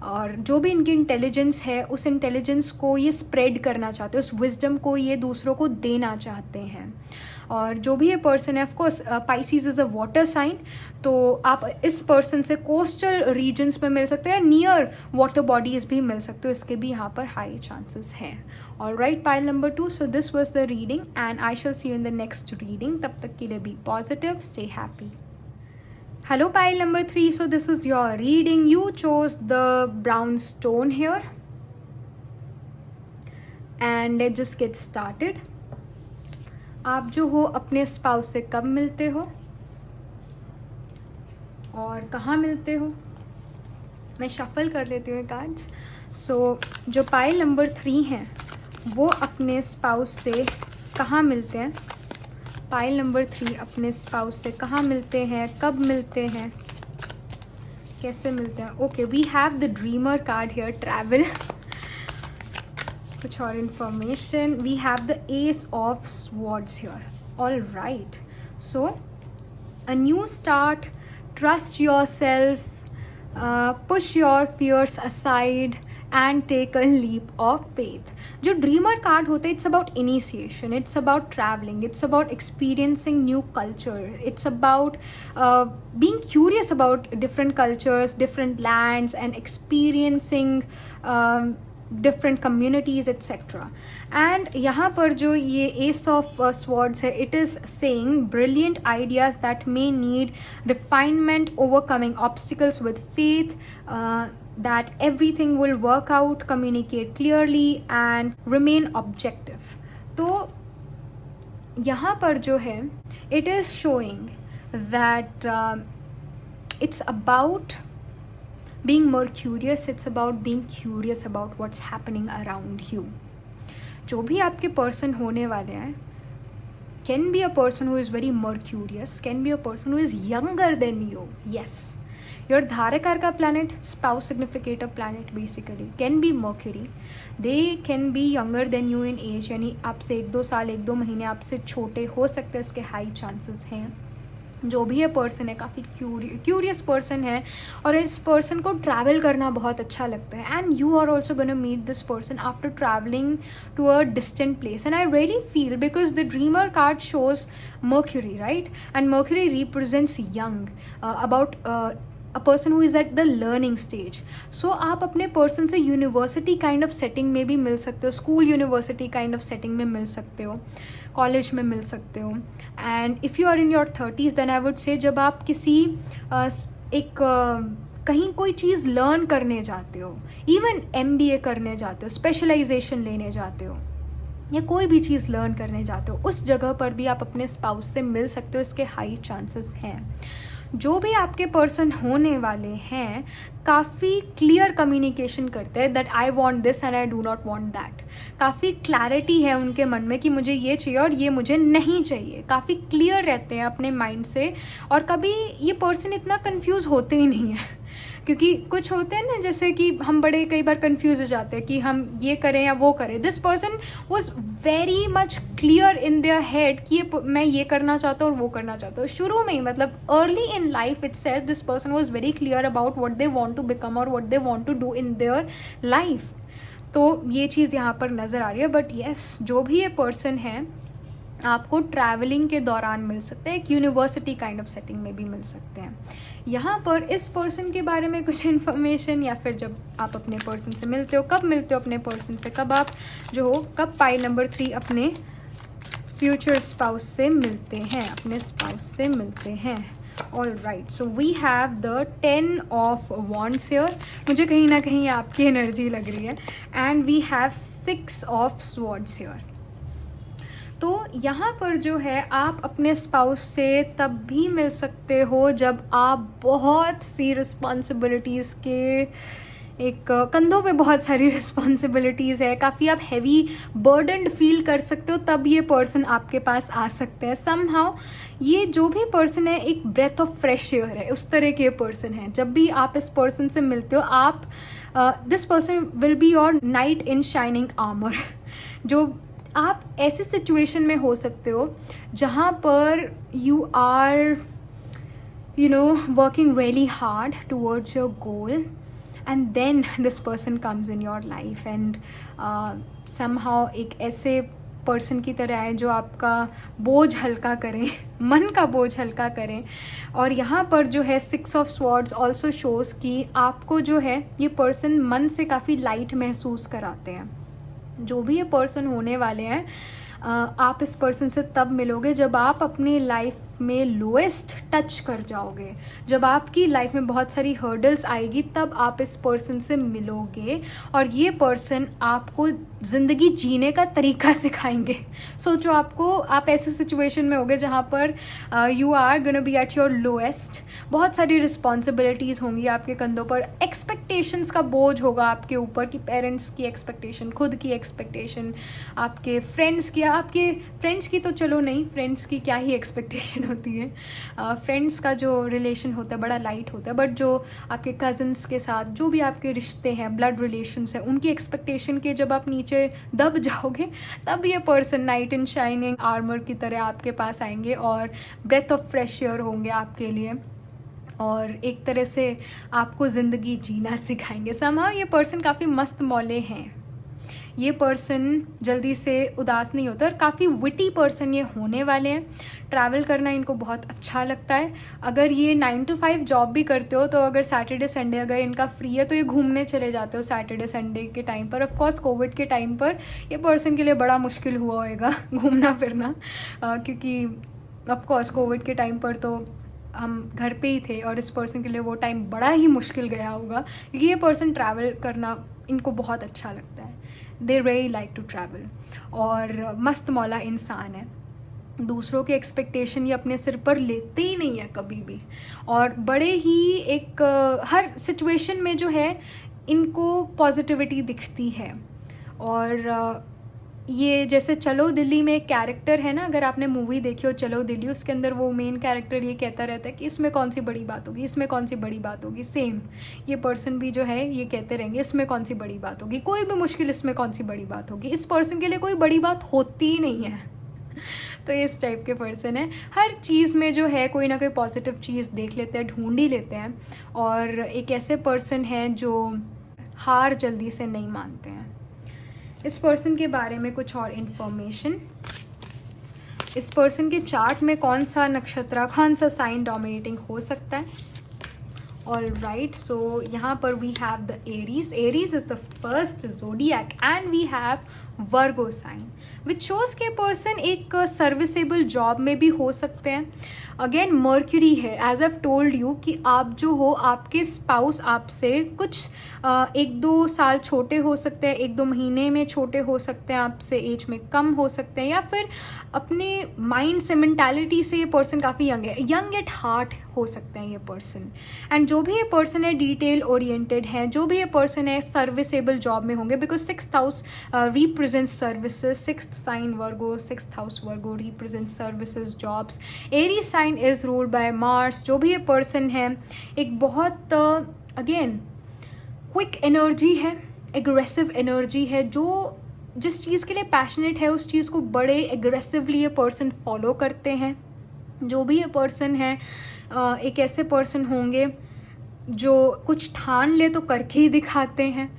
[SPEAKER 1] और जो भी इनकी इंटेलिजेंस है उस इंटेलिजेंस को ये स्प्रेड करना चाहते हैं, उस विजडम को ये दूसरों को देना चाहते हैं. और जो भी ये पर्सन है, of course Pisces is a water sign, तो आप इस पर्सन से कोस्टल रीजन्स में मिल सकते हैं, नियर वाटर बॉडीज भी मिल सकते हो, इसके भी यहाँ पर हाई चांसेस हैं. Alright, pile number 2. So this was the reading and I shall see you in the next reading. तब तक के लिए be positive, stay happy. Hello pile number 3. So this is your reading. You chose the brown stone here and let's just get started. आप जो हो अपने spouse से कब मिलते हो और कहाँ मिलते हो, मैं शफल कर लेती हूँ कार्ड्स. सो जो पाइल नंबर 3 हैं वो अपने स्पाउस से कहाँ मिलते हैं, पाइल नंबर 3 अपने स्पाउस से कहाँ मिलते हैं, कब मिलते हैं, कैसे मिलते हैं. Okay, we have the dreamer card here, travel. कुछ और information, we have the ace of swords here. All right, so a new start, trust yourself, push your fears aside and take a leap of faith. जो dreamer card होता है, it's about initiation, it's about traveling, it's about experiencing new culture, it's about being curious about different cultures, different lands and experiencing different communities etc. And यहाँ पर जो ये ace of swords है, it is saying brilliant ideas that may need refinement, overcoming obstacles with faith, that everything will work out, communicate clearly and remain objective. तो यहाँ पर जो है it is showing that it's about being more curious, it's about being curious about what's happening around you. जो भी आपके person होने वाले हैं, can be a person who is very more curious, can be a person who is younger than you. Yes, your Dharak Arka planet, spouse significator planet basically, can be Mercury. They can be younger than you in age, यानी आपसे 1-2 साल 1-2 महीने आपसे छोटे हो सकते हैं, इसके हाई चांसेस हैं. जो भी ये पर्सन है काफ़ी क्यूरियस पर्सन है और इस पर्सन को ट्रैवल करना बहुत अच्छा लगता है. And you are also gonna meet this person after travelling to a distant place. And I really feel, because the dreamer card shows Mercury, right? And Mercury represents young, about a person who is at the learning stage. So आप अपने person से university kind of setting में भी मिल सकते हो, school university kind of setting में मिल सकते हो, कॉलेज में मिल सकते हो. And if you are in your 30s then I would say जब आप किसी एक कहीं कोई चीज़ लर्न करने जाते हो, इवन MBA करने जाते हो, स्पेशलाइजेशन लेने जाते हो या कोई भी चीज़ लर्न करने जाते हो, उस जगह पर भी आप अपने स्पाउस से मिल सकते हो, इसके हाई चांसेस हैं. जो भी आपके पर्सन होने वाले हैं काफ़ी क्लियर कम्युनिकेशन करते हैं that I want this and I do not want that. काफ़ी क्लैरिटी है उनके मन में कि मुझे ये चाहिए और ये मुझे नहीं चाहिए. काफ़ी क्लियर रहते हैं अपने माइंड से और कभी ये पर्सन इतना कंफ्यूज होते ही नहीं है. क्योंकि कुछ होते हैं ना, जैसे कि हम बड़े कई बार कंफ्यूज हो जाते हैं कि हम ये करें या वो करें. This person was very much clear in their head कि मैं ये करना चाहता हूँ और वो करना चाहता हूँ. शुरू में ही, मतलब early in life itself, this person was very clear about what they want to become और what they want to do in their life. तो ये चीज़ यहाँ पर नज़र आ रही है. बट येस, जो भी ये पर्सन है आपको ट्रैवलिंग के दौरान मिल सकते हैं, एक यूनिवर्सिटी काइंड ऑफ सेटिंग में भी मिल सकते हैं. यहाँ पर इस पर्सन के बारे में कुछ इन्फॉर्मेशन, या फिर जब आप अपने पर्सन से मिलते हो, कब मिलते हो अपने पर्सन से, कब आप जो हो, कब पाइल नंबर 3 अपने फ्यूचर स्पाउस से मिलते हैं, अपने स्पाउस से मिलते हैं. All right, so we have the 10 of wands here. मुझे कहीं ना कहीं आपकी एनर्जी लग रही है. And we have 6 of swords here. तो यहाँ पर जो है आप अपने स्पाउस से तब भी मिल सकते हो जब आप बहुत सी रिस्पॉन्सिबिलिटीज़ के एक कंधों पे बहुत सारी रिस्पॉन्सिबिलिटीज़ है, काफ़ी आप हैवी बर्डनड फील कर सकते हो, तब ये पर्सन आपके पास आ सकते हैं. समहाउ ये जो भी पर्सन है एक ब्रेथ ऑफ फ्रेश एयर है, उस तरह के पर्सन है. जब भी आप इस पर्सन से मिलते हो आप this person will be your night in shining armour. जो आप ऐसी सिचुएशन में हो सकते हो जहाँ पर you are working really hard towards your goal, and then this person comes in your life and somehow एक ऐसे पर्सन की तरह है जो आपका बोझ हल्का करें, मन का बोझ हल्का करें. और यहाँ पर जो है 6 ऑफ स्वॉर्ड्स ऑल्सो शोज़ कि आपको जो है ये पर्सन मन से काफ़ी लाइट महसूस कराते हैं. जो भी ये पर्सन होने वाले हैं आप इस पर्सन से तब मिलोगे जब आप अपनी लाइफ में लोएस्ट टच कर जाओगे, जब आपकी लाइफ में बहुत सारी हर्डल्स आएगी तब आप इस पर्सन से मिलोगे और ये पर्सन आपको ज़िंदगी जीने का तरीका सिखाएंगे. सोचो आप ऐसे सिचुएशन में होगे जहाँ पर you are gonna be at your lowest. बहुत सारी रिस्पॉन्सिबिलिटीज़ होंगी आपके कंधों पर, एक्सपेक्टेशंस का बोझ होगा आपके ऊपर कि पेरेंट्स की एक्सपेक्टेशन, खुद की एक्सपेक्टेशन, आपके फ्रेंड्स की तो चलो नहीं, फ्रेंड्स की क्या ही एक्सपेक्टेशन होती है. फ्रेंड्स का जो रिलेशन होता है बड़ा लाइट होता है, बट जो आपके कज़न्स के साथ जो भी आपके रिश्ते हैं, ब्लड रिलेशंस हैं, उनकी एक्सपेक्टेशन के जब आप नीचे दब जाओगे तब ये person night in shining armour की तरह आपके पास आएंगे और ब्रेथ ऑफ फ्रेश एयर होंगे आपके लिए और एक तरह से आपको ज़िंदगी जीना सिखाएंगे. समहाउ ये पर्सन काफ़ी मस्त मौले हैं. ये पर्सन जल्दी से उदास नहीं होता और काफ़ी विटी पर्सन ये होने वाले हैं. ट्रैवल करना इनको बहुत अच्छा लगता है. अगर ये 9 to 5 जॉब भी करते हो तो अगर सैटरडे संडे अगर इनका फ्री है तो ये घूमने चले जाते हो सैटरडे संडे के टाइम पर. ऑफ कोर्स कोविड के टाइम पर ये पर्सन के लिए बड़ा मुश्किल हुआ होगा घूमना फिरना, क्योंकि ऑफ कोर्स कोविड के टाइम पर तो हम घर पे ही थे और इस पर्सन के लिए वो टाइम बड़ा ही मुश्किल गया होगा, क्योंकि ये पर्सन ट्रैवल करना इनको बहुत अच्छा लगता है. They really like to travel और मस्त मौला इंसान है. दूसरों के एक्सपेक्टेशन ये अपने सिर पर लेते ही नहीं है कभी भी और बड़े ही एक हर सिचुएशन में जो है इनको पॉजिटिविटी दिखती है. और ये जैसे चलो दिल्ली में एक कैरेक्टर है ना, अगर आपने मूवी देखी हो चलो दिल्ली, उसके अंदर वो मेन कैरेक्टर ये कहता रहता है कि इसमें कौन सी बड़ी बात होगी, इसमें कौन सी बड़ी बात होगी. सेम ये पर्सन भी जो है ये कहते रहेंगे इसमें कौन सी बड़ी बात होगी, कोई भी मुश्किल इसमें कौन सी बड़ी बात होगी. इस पर्सन के लिए कोई बड़ी बात होती ही नहीं है. तो इस टाइप के पर्सन है. हर चीज़ में जो है कोई ना कोई पॉजिटिव चीज़ देख लेते हैं, ढूंढ ही लेते हैं. और एक ऐसे पर्सन हैं जो हार जल्दी से नहीं मानते हैं. इस पर्सन के बारे में कुछ और इन्फॉर्मेशन. इस पर्सन के चार्ट में कौन सा नक्षत्र, कौन सा साइन डोमिनेटिंग हो सकता है. ऑल राइट, सो यहाँ पर we have the Aries. Aries is the first zodiac and we have Virgo sign which shows के पर्सन एक सर्विसेबल जॉब में भी हो सकते हैं. अगेन मर्क्यूरी है, एज आई टोल्ड यू कि आप जो हो आपके स्पाउस आपसे कुछ 1-2 साल छोटे हो सकते हैं, 1-2 महीने में छोटे हो सकते हैं, आपसे एज में कम हो सकते हैं, या फिर अपने माइंड से मेंटालिटी से ये पर्सन काफ़ी यंग है, यंग एट हार्ट हो सकते हैं ये पर्सन. एंड जो भी ये पर्सन है डिटेल ओरिएंटेड है, जो भी ये पर्सन है सर्विसेबल जॉब में होंगे, because 6th house represents services. 6th sign Virgo, 6th house Virgo represents services, jobs. Aries sign is ruled by Mars. जो भी ये पर्सन है एक बहुत अगेन क्विक एनर्जी है, एग्रेसिव एनर्जी है. जो जिस चीज़ के लिए पैशनेट है उस चीज़ को बड़े एग्रेसिवली ये पर्सन फॉलो करते हैं. जो भी ये पर्सन है एक ऐसे पर्सन होंगे जो कुछ ठान ले तो करके ही दिखाते हैं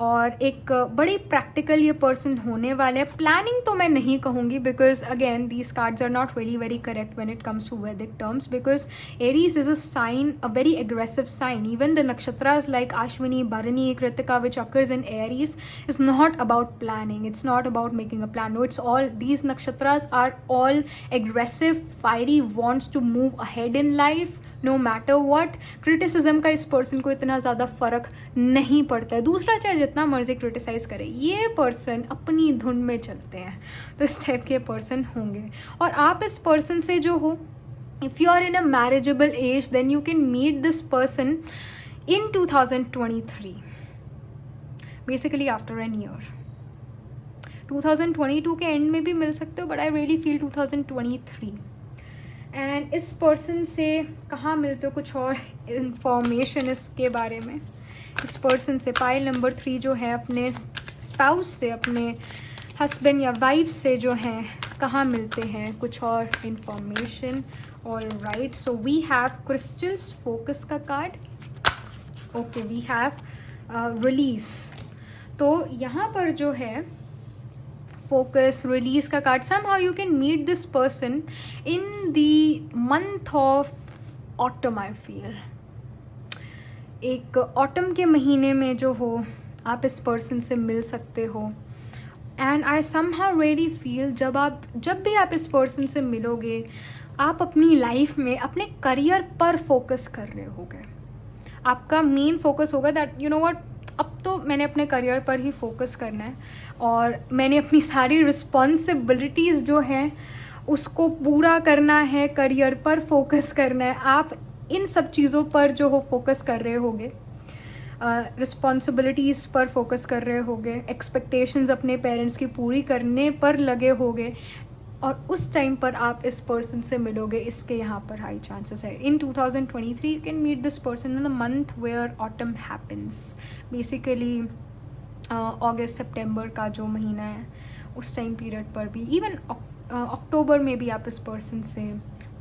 [SPEAKER 1] और एक बड़ी प्रैक्टिकल ये पर्सन होने वाले हैं. प्लानिंग तो मैं नहीं कहूँगी because again these cards are not really very correct when it comes to Vedic terms, because Aries is a sign, a very aggressive sign. Even the nakshatras like Ashwini, Bharani, Kritika which occurs in Aries is not about planning. It's not about making a plan. No, it's all, these nakshatras are all aggressive, fiery, wants to move ahead in life, no matter what, criticism का इस person को इतना ज़्यादा फ़र्क नहीं पड़ता है, दूसरा चाहे जितना मर्जी क्रिटिसाइज़ करे, ये पर्सन अपनी धुन में चलते हैं। तो इस टाइप के पर्सन होंगे। और आप इस पर्सन से जो हो, if you are in a marriageable age, then you can meet this person in 2023, basically after an year. 2022 के एंड में भी मिल सकते हो, but I really feel 2023। And इस पर्सन से कहाँ मिलते हो, कुछ और इंफॉर्मेशन इसके बारे में। इस पर्सन से पाइल नंबर 3 जो है अपने स्पाउस से, अपने हस्बैंड या वाइफ से जो है कहाँ मिलते हैं, कुछ और information. All right, so we have crystals focus का card, okay, we have release. तो यहाँ पर जो है फोकस रिलीज का card, somehow you can meet this person in the month of autumn, I feel। एक ऑटम के महीने में जो हो आप इस पर्सन से मिल सकते हो। And I somehow really feel जब भी आप इस पर्सन से मिलोगे, आप अपनी लाइफ में अपने करियर पर फोकस कर रहे होगे। आपका मेन फोकस होगा दैट यू नो व्हाट, अब तो मैंने अपने करियर पर ही फोकस करना है और मैंने अपनी सारी रिस्पॉन्सिबिलिटीज़ जो हैं उसको पूरा करना है, करियर पर फोकस करना है। आप इन सब चीज़ों पर जो हो फोकस कर रहे होगे, रिस्पॉन्सिबिलिटीज़ पर फोकस कर रहे होगे, एक्सपेक्टेशंस अपने पेरेंट्स की पूरी करने पर लगे होगे, और उस टाइम पर आप इस पर्सन से मिलोगे, इसके यहाँ पर हाई चांसेस है। In 2023 you can meet this person in the month where autumn happens, basically अगस्त सितंबर का जो महीना है उस टाइम पीरियड पर भी, इवन अक्टूबर में भी आप इस पर्सन से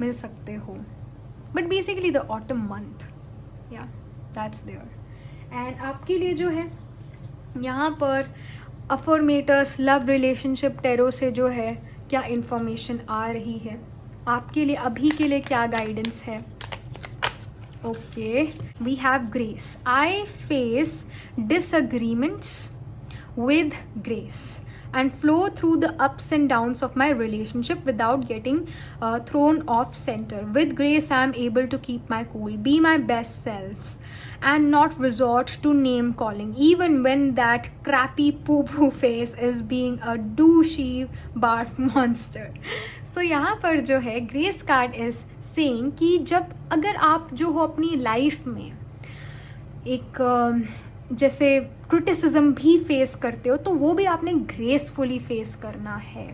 [SPEAKER 1] मिल सकते हो, but basically the autumn month, या दैट्स देयर। एंड आपके लिए जो है यहाँ पर अफर्मेटर्स, लव रिलेशनशिप टैरो से जो है क्या इन्फॉर्मेशन आ रही है, आपके लिए अभी के लिए क्या गाइडेंस है। Okay, we have grace, I face disagreements with grace and flow through the ups and downs of my relationship without getting thrown off center. With grace I am able to keep my cool, be my best self and not resort to name calling even when that crappy poo poo face is being a douchey barf monster. So यहाँ पर जो है grace card is saying कि जब अगर आप जो हो अपनी लाइफ में एक जैसे क्रिटिसिज्म भी फेस करते हो, तो वो भी आपने ग्रेसफुली फेस करना है,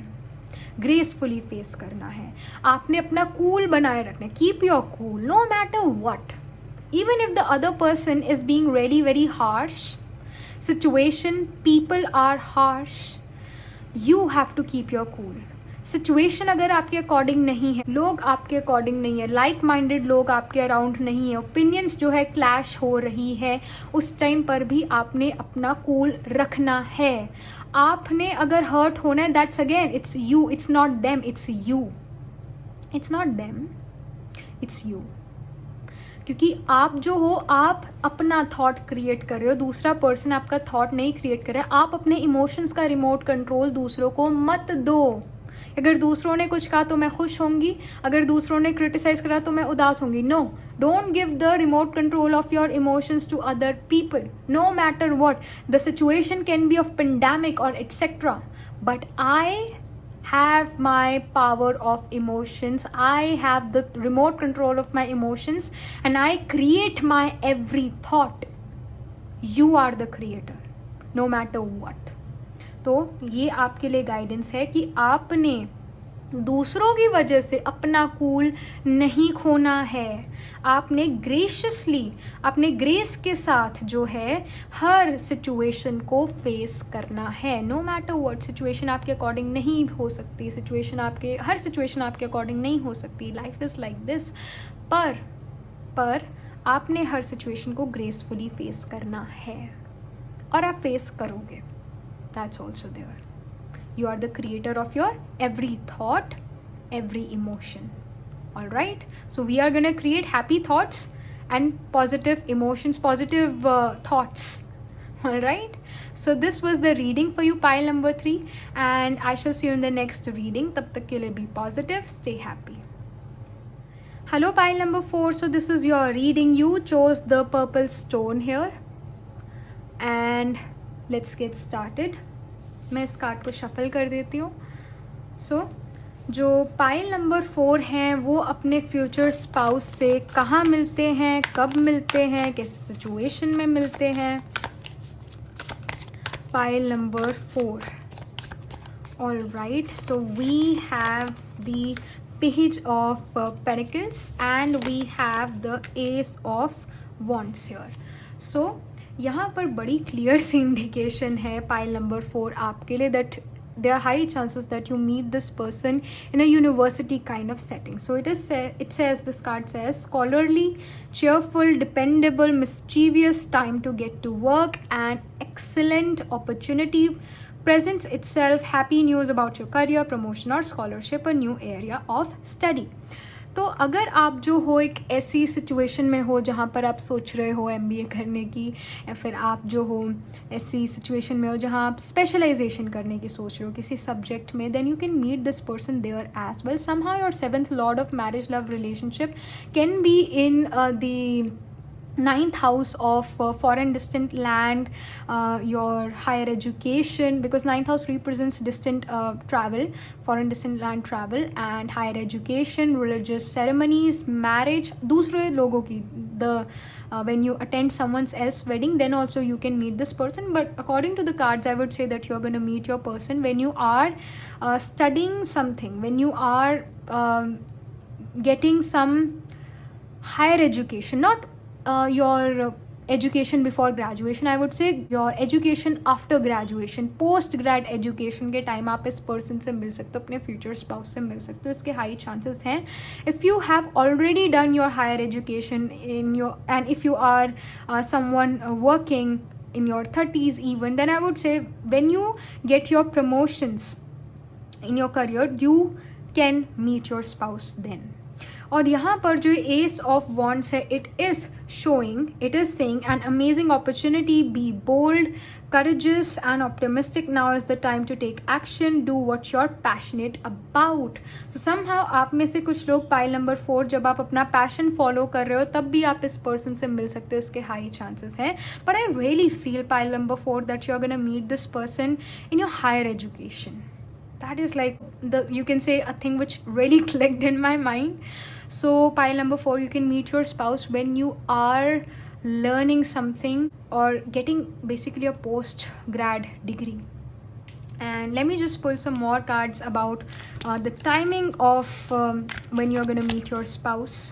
[SPEAKER 1] ग्रेसफुली फेस करना है। आपने अपना कूल बनाए रखना है, keep your cool no matter what, even if the other person is being really very harsh, situation, people are harsh, you have to keep your cool. Situation अगर आपके अकॉर्डिंग नहीं है, लोग आपके अकॉर्डिंग नहीं है, लाइक माइंडेड लोग आपके अराउंड नहीं है, ओपिनियंस जो है क्लैश हो रही है, उस टाइम पर भी आपने अपना कूल रखना है। आपने अगर हर्ट होना है, that's again it's you, it's not them, it's you, it's not them, it's you. क्योंकि आप जो हो, आप अपना थॉट क्रिएट कर रहे हो, दूसरा पर्सन आपका थॉट नहीं क्रिएट कर रहा है। आप अपने इमोशंस का रिमोट कंट्रोल दूसरों को मत दो। अगर दूसरों ने कुछ कहा तो मैं खुश होंगी, अगर दूसरों ने क्रिटिसाइज करा तो मैं उदास होंगी। No, don't give the remote control of your emotions to other people, no matter what the situation can be of pandemic और etcetera, but I have my power of emotions, I have the remote control of my emotions and I create my every thought. You are the creator no matter what. तो ये आपके लिए guidance है कि आपने दूसरों की वजह से अपना कूल नहीं खोना है। आपने ग्रेशियसली, अपने ग्रेस के साथ जो है हर सिचुएशन को फेस करना है। नो मैटर व्हाट, सिचुएशन आपके अकॉर्डिंग नहीं हो सकती, हर सिचुएशन आपके अकॉर्डिंग नहीं हो सकती, लाइफ इज लाइक दिस, पर आपने हर सिचुएशन को ग्रेसफुली फेस करना है और आप फेस करोगे। That's also there. You are the creator of your every thought, every emotion. All right? So we are going to create happy thoughts and positive emotions, positive thoughts. All right? So this was the reading for you, pile number 3. And I shall see you in the next reading. Tab tak ke liye be positive, stay happy. Hello pile number 4, so this is your reading. You chose the purple stone here and let's get started. मैं इस card को shuffle कर देती हूँ. सो जो pile number 4 हैं वो अपने फ्यूचर स्पाउस से कहाँ मिलते हैं, कब मिलते हैं, कैसे सिचुएशन में मिलते हैं. Pile number 4. All right, so we have the page of pentacles and we have the ace of wands here. So यहाँ पर बड़ी क्लियर सी इंडिकेशन है पाइल नंबर 4 आपके लिए, that there are high chances that you meet this person in a university kind of setting. So it says, this card says, scholarly, cheerful, dependable, mischievous time to get to work, and excellent opportunity presents itself. Happy news about your career, promotion or scholarship, a new area of study. तो अगर आप जो हो एक ऐसी situation में हो जहाँ पर आप सोच रहे हो MBA करने की, या फिर आप जो हो ऐसी सिचुएशन में हो जहाँ आप स्पेशलाइजेशन करने की सोच रहे हो किसी सब्जेक्ट में, then you can meet this person there as well. Somehow your 7th lord of marriage love relationship can be in the 9th house of foreign distant land, your higher education, because 9th house represents distant travel, foreign distant land travel and higher education, religious ceremonies, marriage, दूसरे लोगों की, the when you attend someone else's wedding, then also you can meet this person. But according to the cards, I would say that you're going to meet your person when you are studying something, when you are getting some higher education, not your education before graduation. I would say your education after graduation, post grad education के time आप इस person से मिल सकते हो, अपने future spouse से मिल सकते हो. इसके high chances हैं. If you have already done your higher education in your, and if you are someone working in your 30s even, then I would say when you get your promotions in your career, you can meet your spouse then. और यहाँ पर जो ace of wands है, it is showing, it is saying an amazing opportunity, be bold, courageous and optimistic. Now is the time to take action, do what you're passionate about. So somehow आप में से कुछ लोग pile number 4 जब आप अपना passion follow कर रहे हो तब भी आप इस पर्सन से मिल सकते हो, इसके हाई चांसेस हैं. But I really feel pile number 4 that you are gonna meet this person in your higher education. That is like you can say a thing which really clicked in my mind. So pile number 4, you can meet your spouse when you are learning something or getting basically a post grad degree. And let me just pull some more cards about the timing of when you're going to meet your spouse.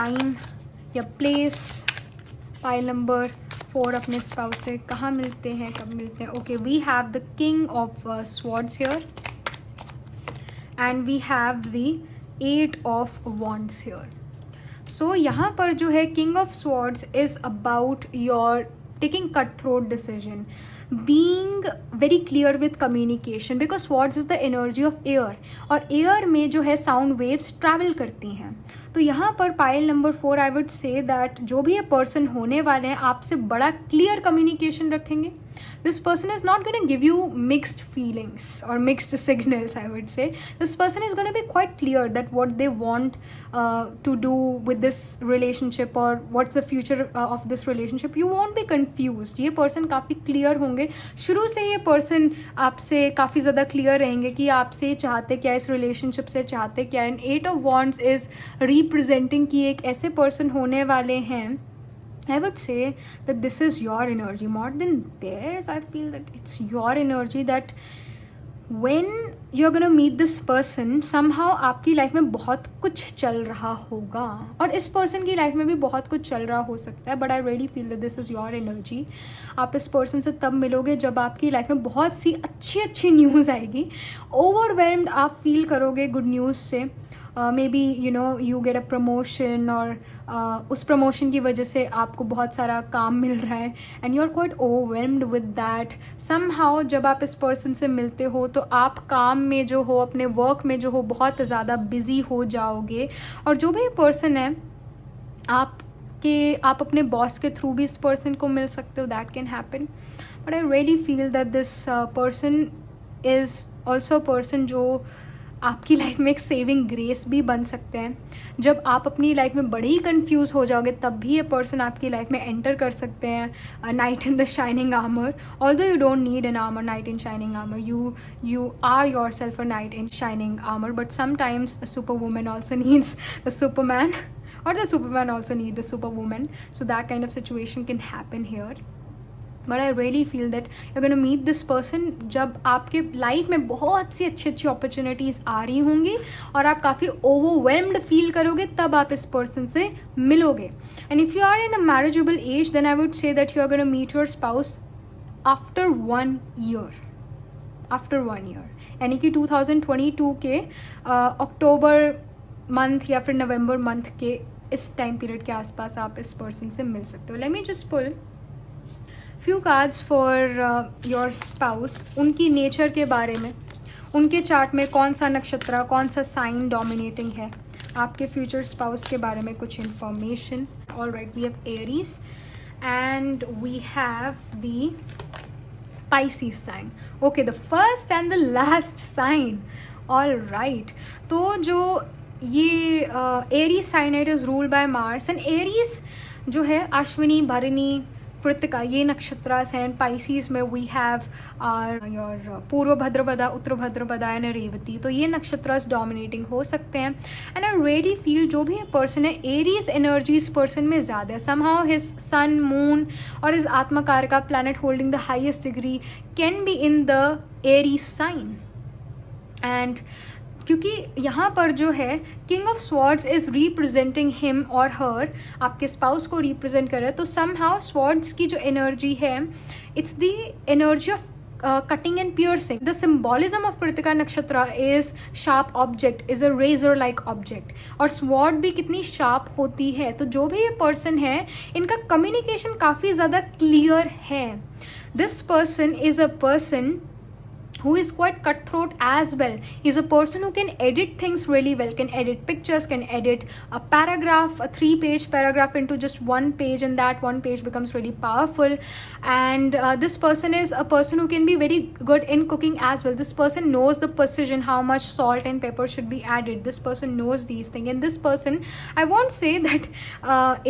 [SPEAKER 1] Time, your place. Pile number 4 अपने spouse से कहाँ मिलते हैं, कब मिलते हैं. Okay, we have the king of swords here and we have the 8 of wands here. So यहाँ पर जो है king of swords is about your taking cutthroat decision, being very clear with communication, because swords is the energy of air और air में जो है sound waves travel करती हैं. तो यहाँ पर pile number 4 I would say that जो भी ये पर्सन होने वाले हैं आपसे बड़ा क्लियर कम्युनिकेशन रखेंगे. This person is not going to give you mixed feelings or mixed signals, I would say. This person is going to be quite clear that what they want to do with this relationship or what's the future of this relationship. You won't be confused. ये person काफ़ी clear होंगे. शुरू से ये person आपसे काफ़ी ज़्यादा clear रहेंगे कि आपसे चाहते क्या, इस relationship से चाहते क्या. And 8 of Wands is representing कि एक ऐसे person होने वाले हैं. I would say that this is your energy more than theirs. I feel that it's your energy that when you're gonna meet this person, somehow आपकी life में बहुत कुछ चल रहा होगा और इस पर्सन की लाइफ में भी बहुत कुछ चल रहा हो सकता है. But I really feel that this is your energy. आप इस पर्सन से तब मिलोगे जब आपकी लाइफ में बहुत सी अच्छी न्यूज़ आएगी. ओवरवेल्म्ड आप फील करोगे गुड न्यूज़ से. May be you know you get a promotion और उस प्रमोशन की वजह से आपको बहुत सारा काम मिल रहा है and you are quite overwhelmed with that. समहाउ जब आप इस पर्सन से मिलते हो तो आप काम में जो हो, अपने वर्क में जो हो, बहुत ज़्यादा बिजी हो जाओगे. और जो भी पर्सन है आप अपने बॉस के थ्रू भी इस पर्सन को मिल सकते हो. That can happen. But I really feel that this person is also person जो आपकी लाइफ में एक सेविंग ग्रेस भी बन सकते हैं। जब आप अपनी लाइफ में बड़े ही कंफ्यूज हो जाओगे तब भी ये पर्सन आपकी लाइफ में एंटर कर सकते हैं। Night in the shining armour, although you don't need an armour, night in shining armour, you are yourself a knight in shining armor, but sometimes a superwoman also needs the superman or the superman also need the superwoman, so that kind of situation can happen here. But I really feel that you're going to meet this person जब आपके life में बहुत सी अच्छी अच्छी opportunities आ रही होंगी और आप काफ़ी ओवरवेल्म्ड फील करोगे, तब आप इस पर्सन से मिलोगे. And if you are in a marriageable age then I would say that you are going to meet your spouse after 1 year. After 1 year, यानी कि 2022 के अक्टूबर मंथ या फिर नवंबर मंथ के इस टाइम पीरियड के आसपास आप इस पर्सन से मिल सकते हो. Let me just pull few cards for your spouse. उनकी नेचर के बारे में, उनके चार्ट में कौन सा नक्षत्र, कौन सा साइन डोमिनेटिंग है, आपके फ्यूचर स्पाउस के बारे में कुछ information. Alright, we have Aries and we have the Pisces sign. Okay, the first and the last sign. All right. तो जो ये Aries sign it is ruled by Mars, and Aries जो है अश्विनी, भरणी, कृतिका, ये नक्षत्रास हैं. पाइसीज में वी हैव योर पूर्व भद्रपदा, उत्तर भद्रपदा एंड रेवती. तो ये नक्षत्रास डोमिनेटिंग हो सकते हैं. एंड आई रियली फील जो भी पर्सन है, एरीज एनर्जी इस पर्सन में ज़्यादा है. समहाउ हिज सन, मून और हिज आत्मकार का planet holding the highest degree can be in the Aries sign. And क्योंकि यहाँ पर जो है king of swords is representing him और हर, आपके स्पाउस को रिप्रेजेंट कर रहा है. तो समहाउ स्वॉर्ड्स की जो एनर्जी है, it's the energy of cutting and piercing. The symbolism of Krittika nakshatra is sharp object, is a razor like object. और स्वॉर्ड भी कितनी शार्प होती है. तो जो भी ये पर्सन है, इनका कम्युनिकेशन काफ़ी ज़्यादा क्लियर है. This person is a person who is quite cutthroat as well. He's a person who can edit things really well, can edit pictures, can edit a paragraph, a 3-page paragraph into just 1 page, and that 1 page becomes really powerful. And this person is a person who can be very good in cooking as well. This person knows the precision, how much salt and pepper should be added. This person knows these things. And this person, I won't say that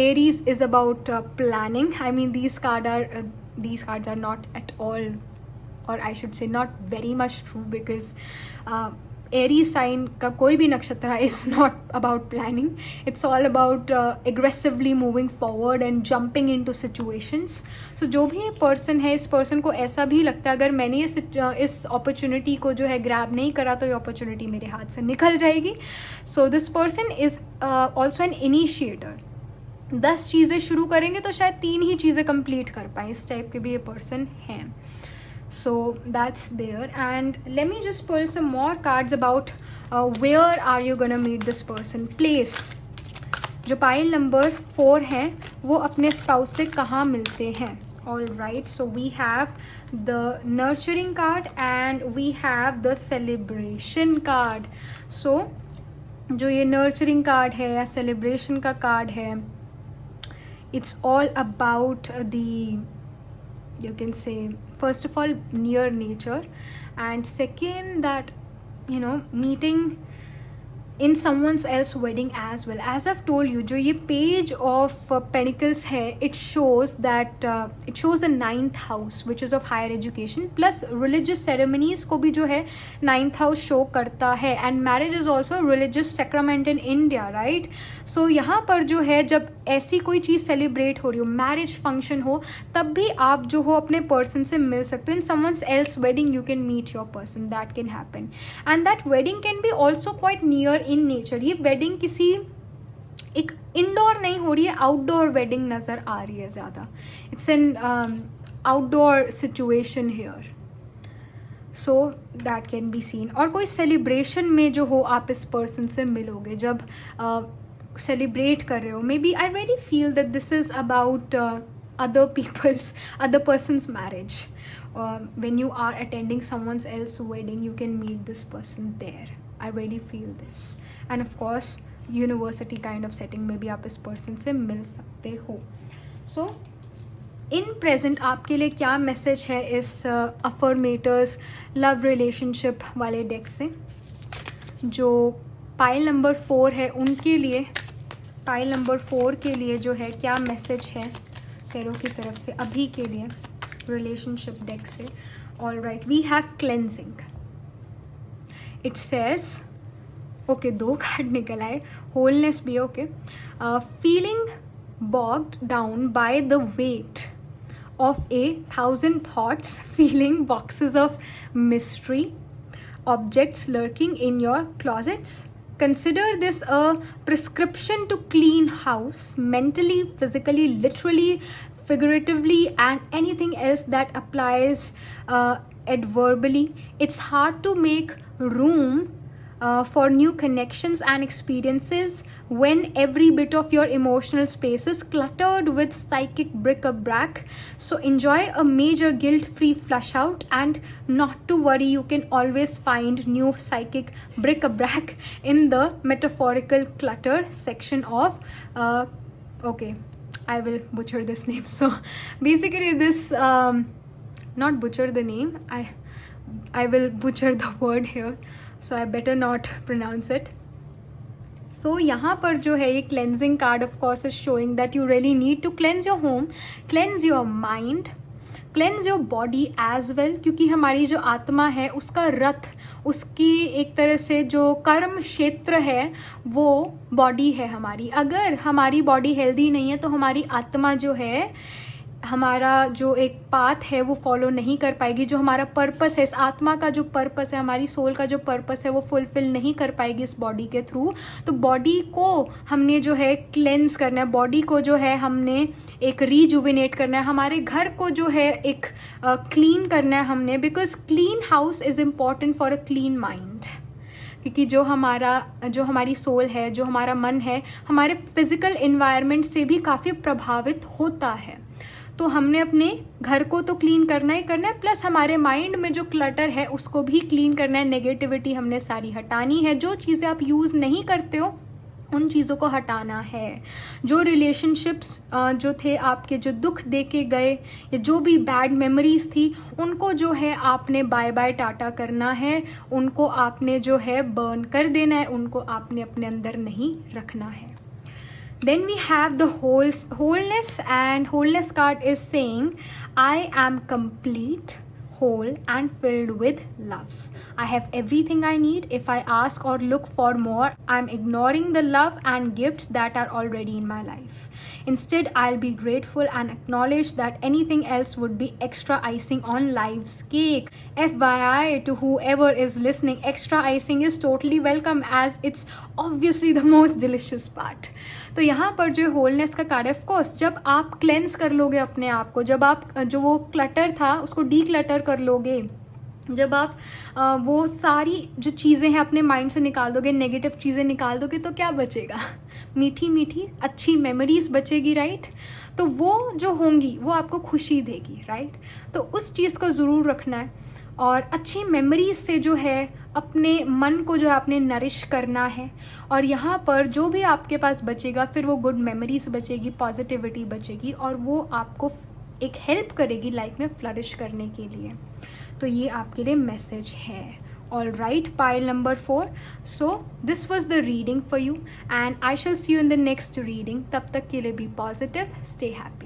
[SPEAKER 1] Aries is about planning. I mean, these cards are not at all, or I should say not very much true, because Aries sign का कोई भी नक्षत्र is not about planning. It's all about aggressively moving forward and jumping into situations. So जो भी ये person है, इस person को ऐसा भी लगता है अगर मैंने इस opportunity को जो है grab नहीं करा तो ये opportunity मेरे हाथ से निकल जाएगी. So this person is also an initiator. 10 चीज़ें शुरू करेंगे तो शायद 3 ही चीज़ें complete कर पाएँ. इस टाइप के भी ये person हैं. So that's there. And let me just pull some more cards about where are you gonna meet this person. Place. जो पाइल नंबर 4 है वो अपने स्पाउस से कहाँ मिलते हैं. All right, so we have the nurturing card and we have the celebration card. So जो ये nurturing card है या celebration का card है, it's all about the, you can say, first of all, near nature, and second, that meeting in someone's else wedding as well. As I've told you, जो ये page of pentacles है, it shows that it shows the 9th house which is of higher education, plus religious ceremonies को भी जो है 9th house show करता है. and marriage is also a religious sacrament in India, right? so यहाँ पर जो है जब ऐसी कोई चीज़ सेलिब्रेट हो रही हो, मैरिज फंक्शन हो, तब भी आप जो हो अपने पर्सन से मिल सकते हो. इन someone's else wedding you can meet your person. that can happen, and that wedding can be also quite near in nature. ये वेडिंग किसी एक इंडोर नहीं हो रही है, आउटडोर वेडिंग नज़र आ रही है ज़्यादा. It's an outdoor situation here. So that can be seen. और कोई सेलिब्रेशन में जो हो आप इस पर्सन से मिलोगे, जब सेलिब्रेट कर रहे हो. Maybe I really feel that this is about other person's marriage. When you are attending someone's else wedding, you can meet this person there. I really feel this. And of course, university kind of setting में भी आप इस person से मिल सकते हो. So in present आपके लिए क्या मैसेज है इस affirmators love relationship वाले डेक से. जो पाइल नंबर 4 है उनके लिए, पाइल नंबर 4 के लिए जो है क्या मैसेज है टैरो की तरफ से अभी के लिए रिलेशनशिप डेक से. All right, we have cleansing. It says, okay 2 card निकल आए. होलनेस भी okay. Feeling bogged down by the weight of 1,000 thoughts, feeling boxes of mystery, objects lurking in your closets. Consider this a prescription to clean house, mentally, physically, literally, figuratively, and anything else that applies adverbally. It's hard to make room for new connections and experiences when every bit of your emotional space is cluttered with psychic bric-a-brac. So enjoy a major guilt-free flush out, and not to worry, you can always find new psychic bric-a-brac in the metaphorical clutter section of okay, I will butcher this name. So basically this not butcher the name, I will butcher the word here, so I better not pronounce it. So यहाँ पर जो है ये cleansing card of course is showing that you really need to cleanse your home, cleanse your mind, cleanse your body as well, क्योंकि हमारी जो आत्मा है उसका रथ, उसकी एक तरह से जो कर्म क्षेत्र है वो बॉडी है हमारी. अगर हमारी बॉडी हेल्दी नहीं है तो हमारी आत्मा जो है, हमारा जो एक पाथ है वो फॉलो नहीं कर पाएगी. जो हमारा पर्पस है, इस आत्मा का जो पर्पस है, हमारी सोल का जो पर्पस है वो फुलफिल नहीं कर पाएगी इस बॉडी के थ्रू. तो बॉडी को हमने जो है क्लेंस करना है, बॉडी को जो है हमने एक रिजुविनेट करना है, हमारे घर को जो है एक क्लीन करना है हमने, because clean house is important for a clean mind. क्योंकि जो हमारी सोल है, जो हमारा मन है, हमारे फिजिकल इन्वायरमेंट से भी काफ़ी प्रभावित होता है. तो हमने अपने घर को तो क्लीन करना ही करना है, प्लस हमारे माइंड में जो क्लटर है उसको भी क्लीन करना है. नेगेटिविटी हमने सारी हटानी है. जो चीज़ें आप यूज़ नहीं करते हो उन चीज़ों को हटाना है. जो रिलेशनशिप्स जो थे आपके, जो दुख दे के गए या जो भी बैड मेमोरीज थी, उनको जो है आपने बाय बाय टाटा करना है, उनको आपने जो है बर्न कर देना है, उनको आपने अपने अंदर नहीं रखना है. Then we have the wholeness, and wholeness card is saying, I am complete, whole and filled with love. I have everything I need. If I ask or look for more, I'm ignoring the love and gifts that are already in my life. Instead, I'll be grateful and acknowledge that anything else would be extra icing on life's cake. FYI to whoever is listening, extra icing is totally welcome as it's obviously the most delicious part. तो यहाँ पर जो wholeness का card है, of course जब आप cleanse कर लोगे अपने आप को, जब आप जो वो क्लटर था उसको डी क्लटर कर लोगे, जब आप वो सारी जो चीज़ें हैं अपने माइंड से निकाल दोगे, नेगेटिव चीज़ें निकाल दोगे, तो क्या बचेगा? मीठी मीठी अच्छी मेमोरीज बचेगी, राइट? तो वो जो होंगी वो आपको खुशी देगी, राइट? तो उस चीज़ को ज़रूर रखना है, और अच्छी मेमोरीज से जो है अपने मन को जो है आपने नरिश करना है. और यहाँ पर जो भी आपके पास बचेगा फिर वो गुड मेमोरीज बचेगी, पॉजिटिविटी बचेगी, और वो आपको एक हेल्प करेगी लाइफ में फ्लरिश करने के लिए. तो ये आपके लिए मैसेज है. All right, pile number 4. So this was the reading for you, and I shall see you in the next reading. तब तक के लिए बी पॉजिटिव, स्टे हैप्पी.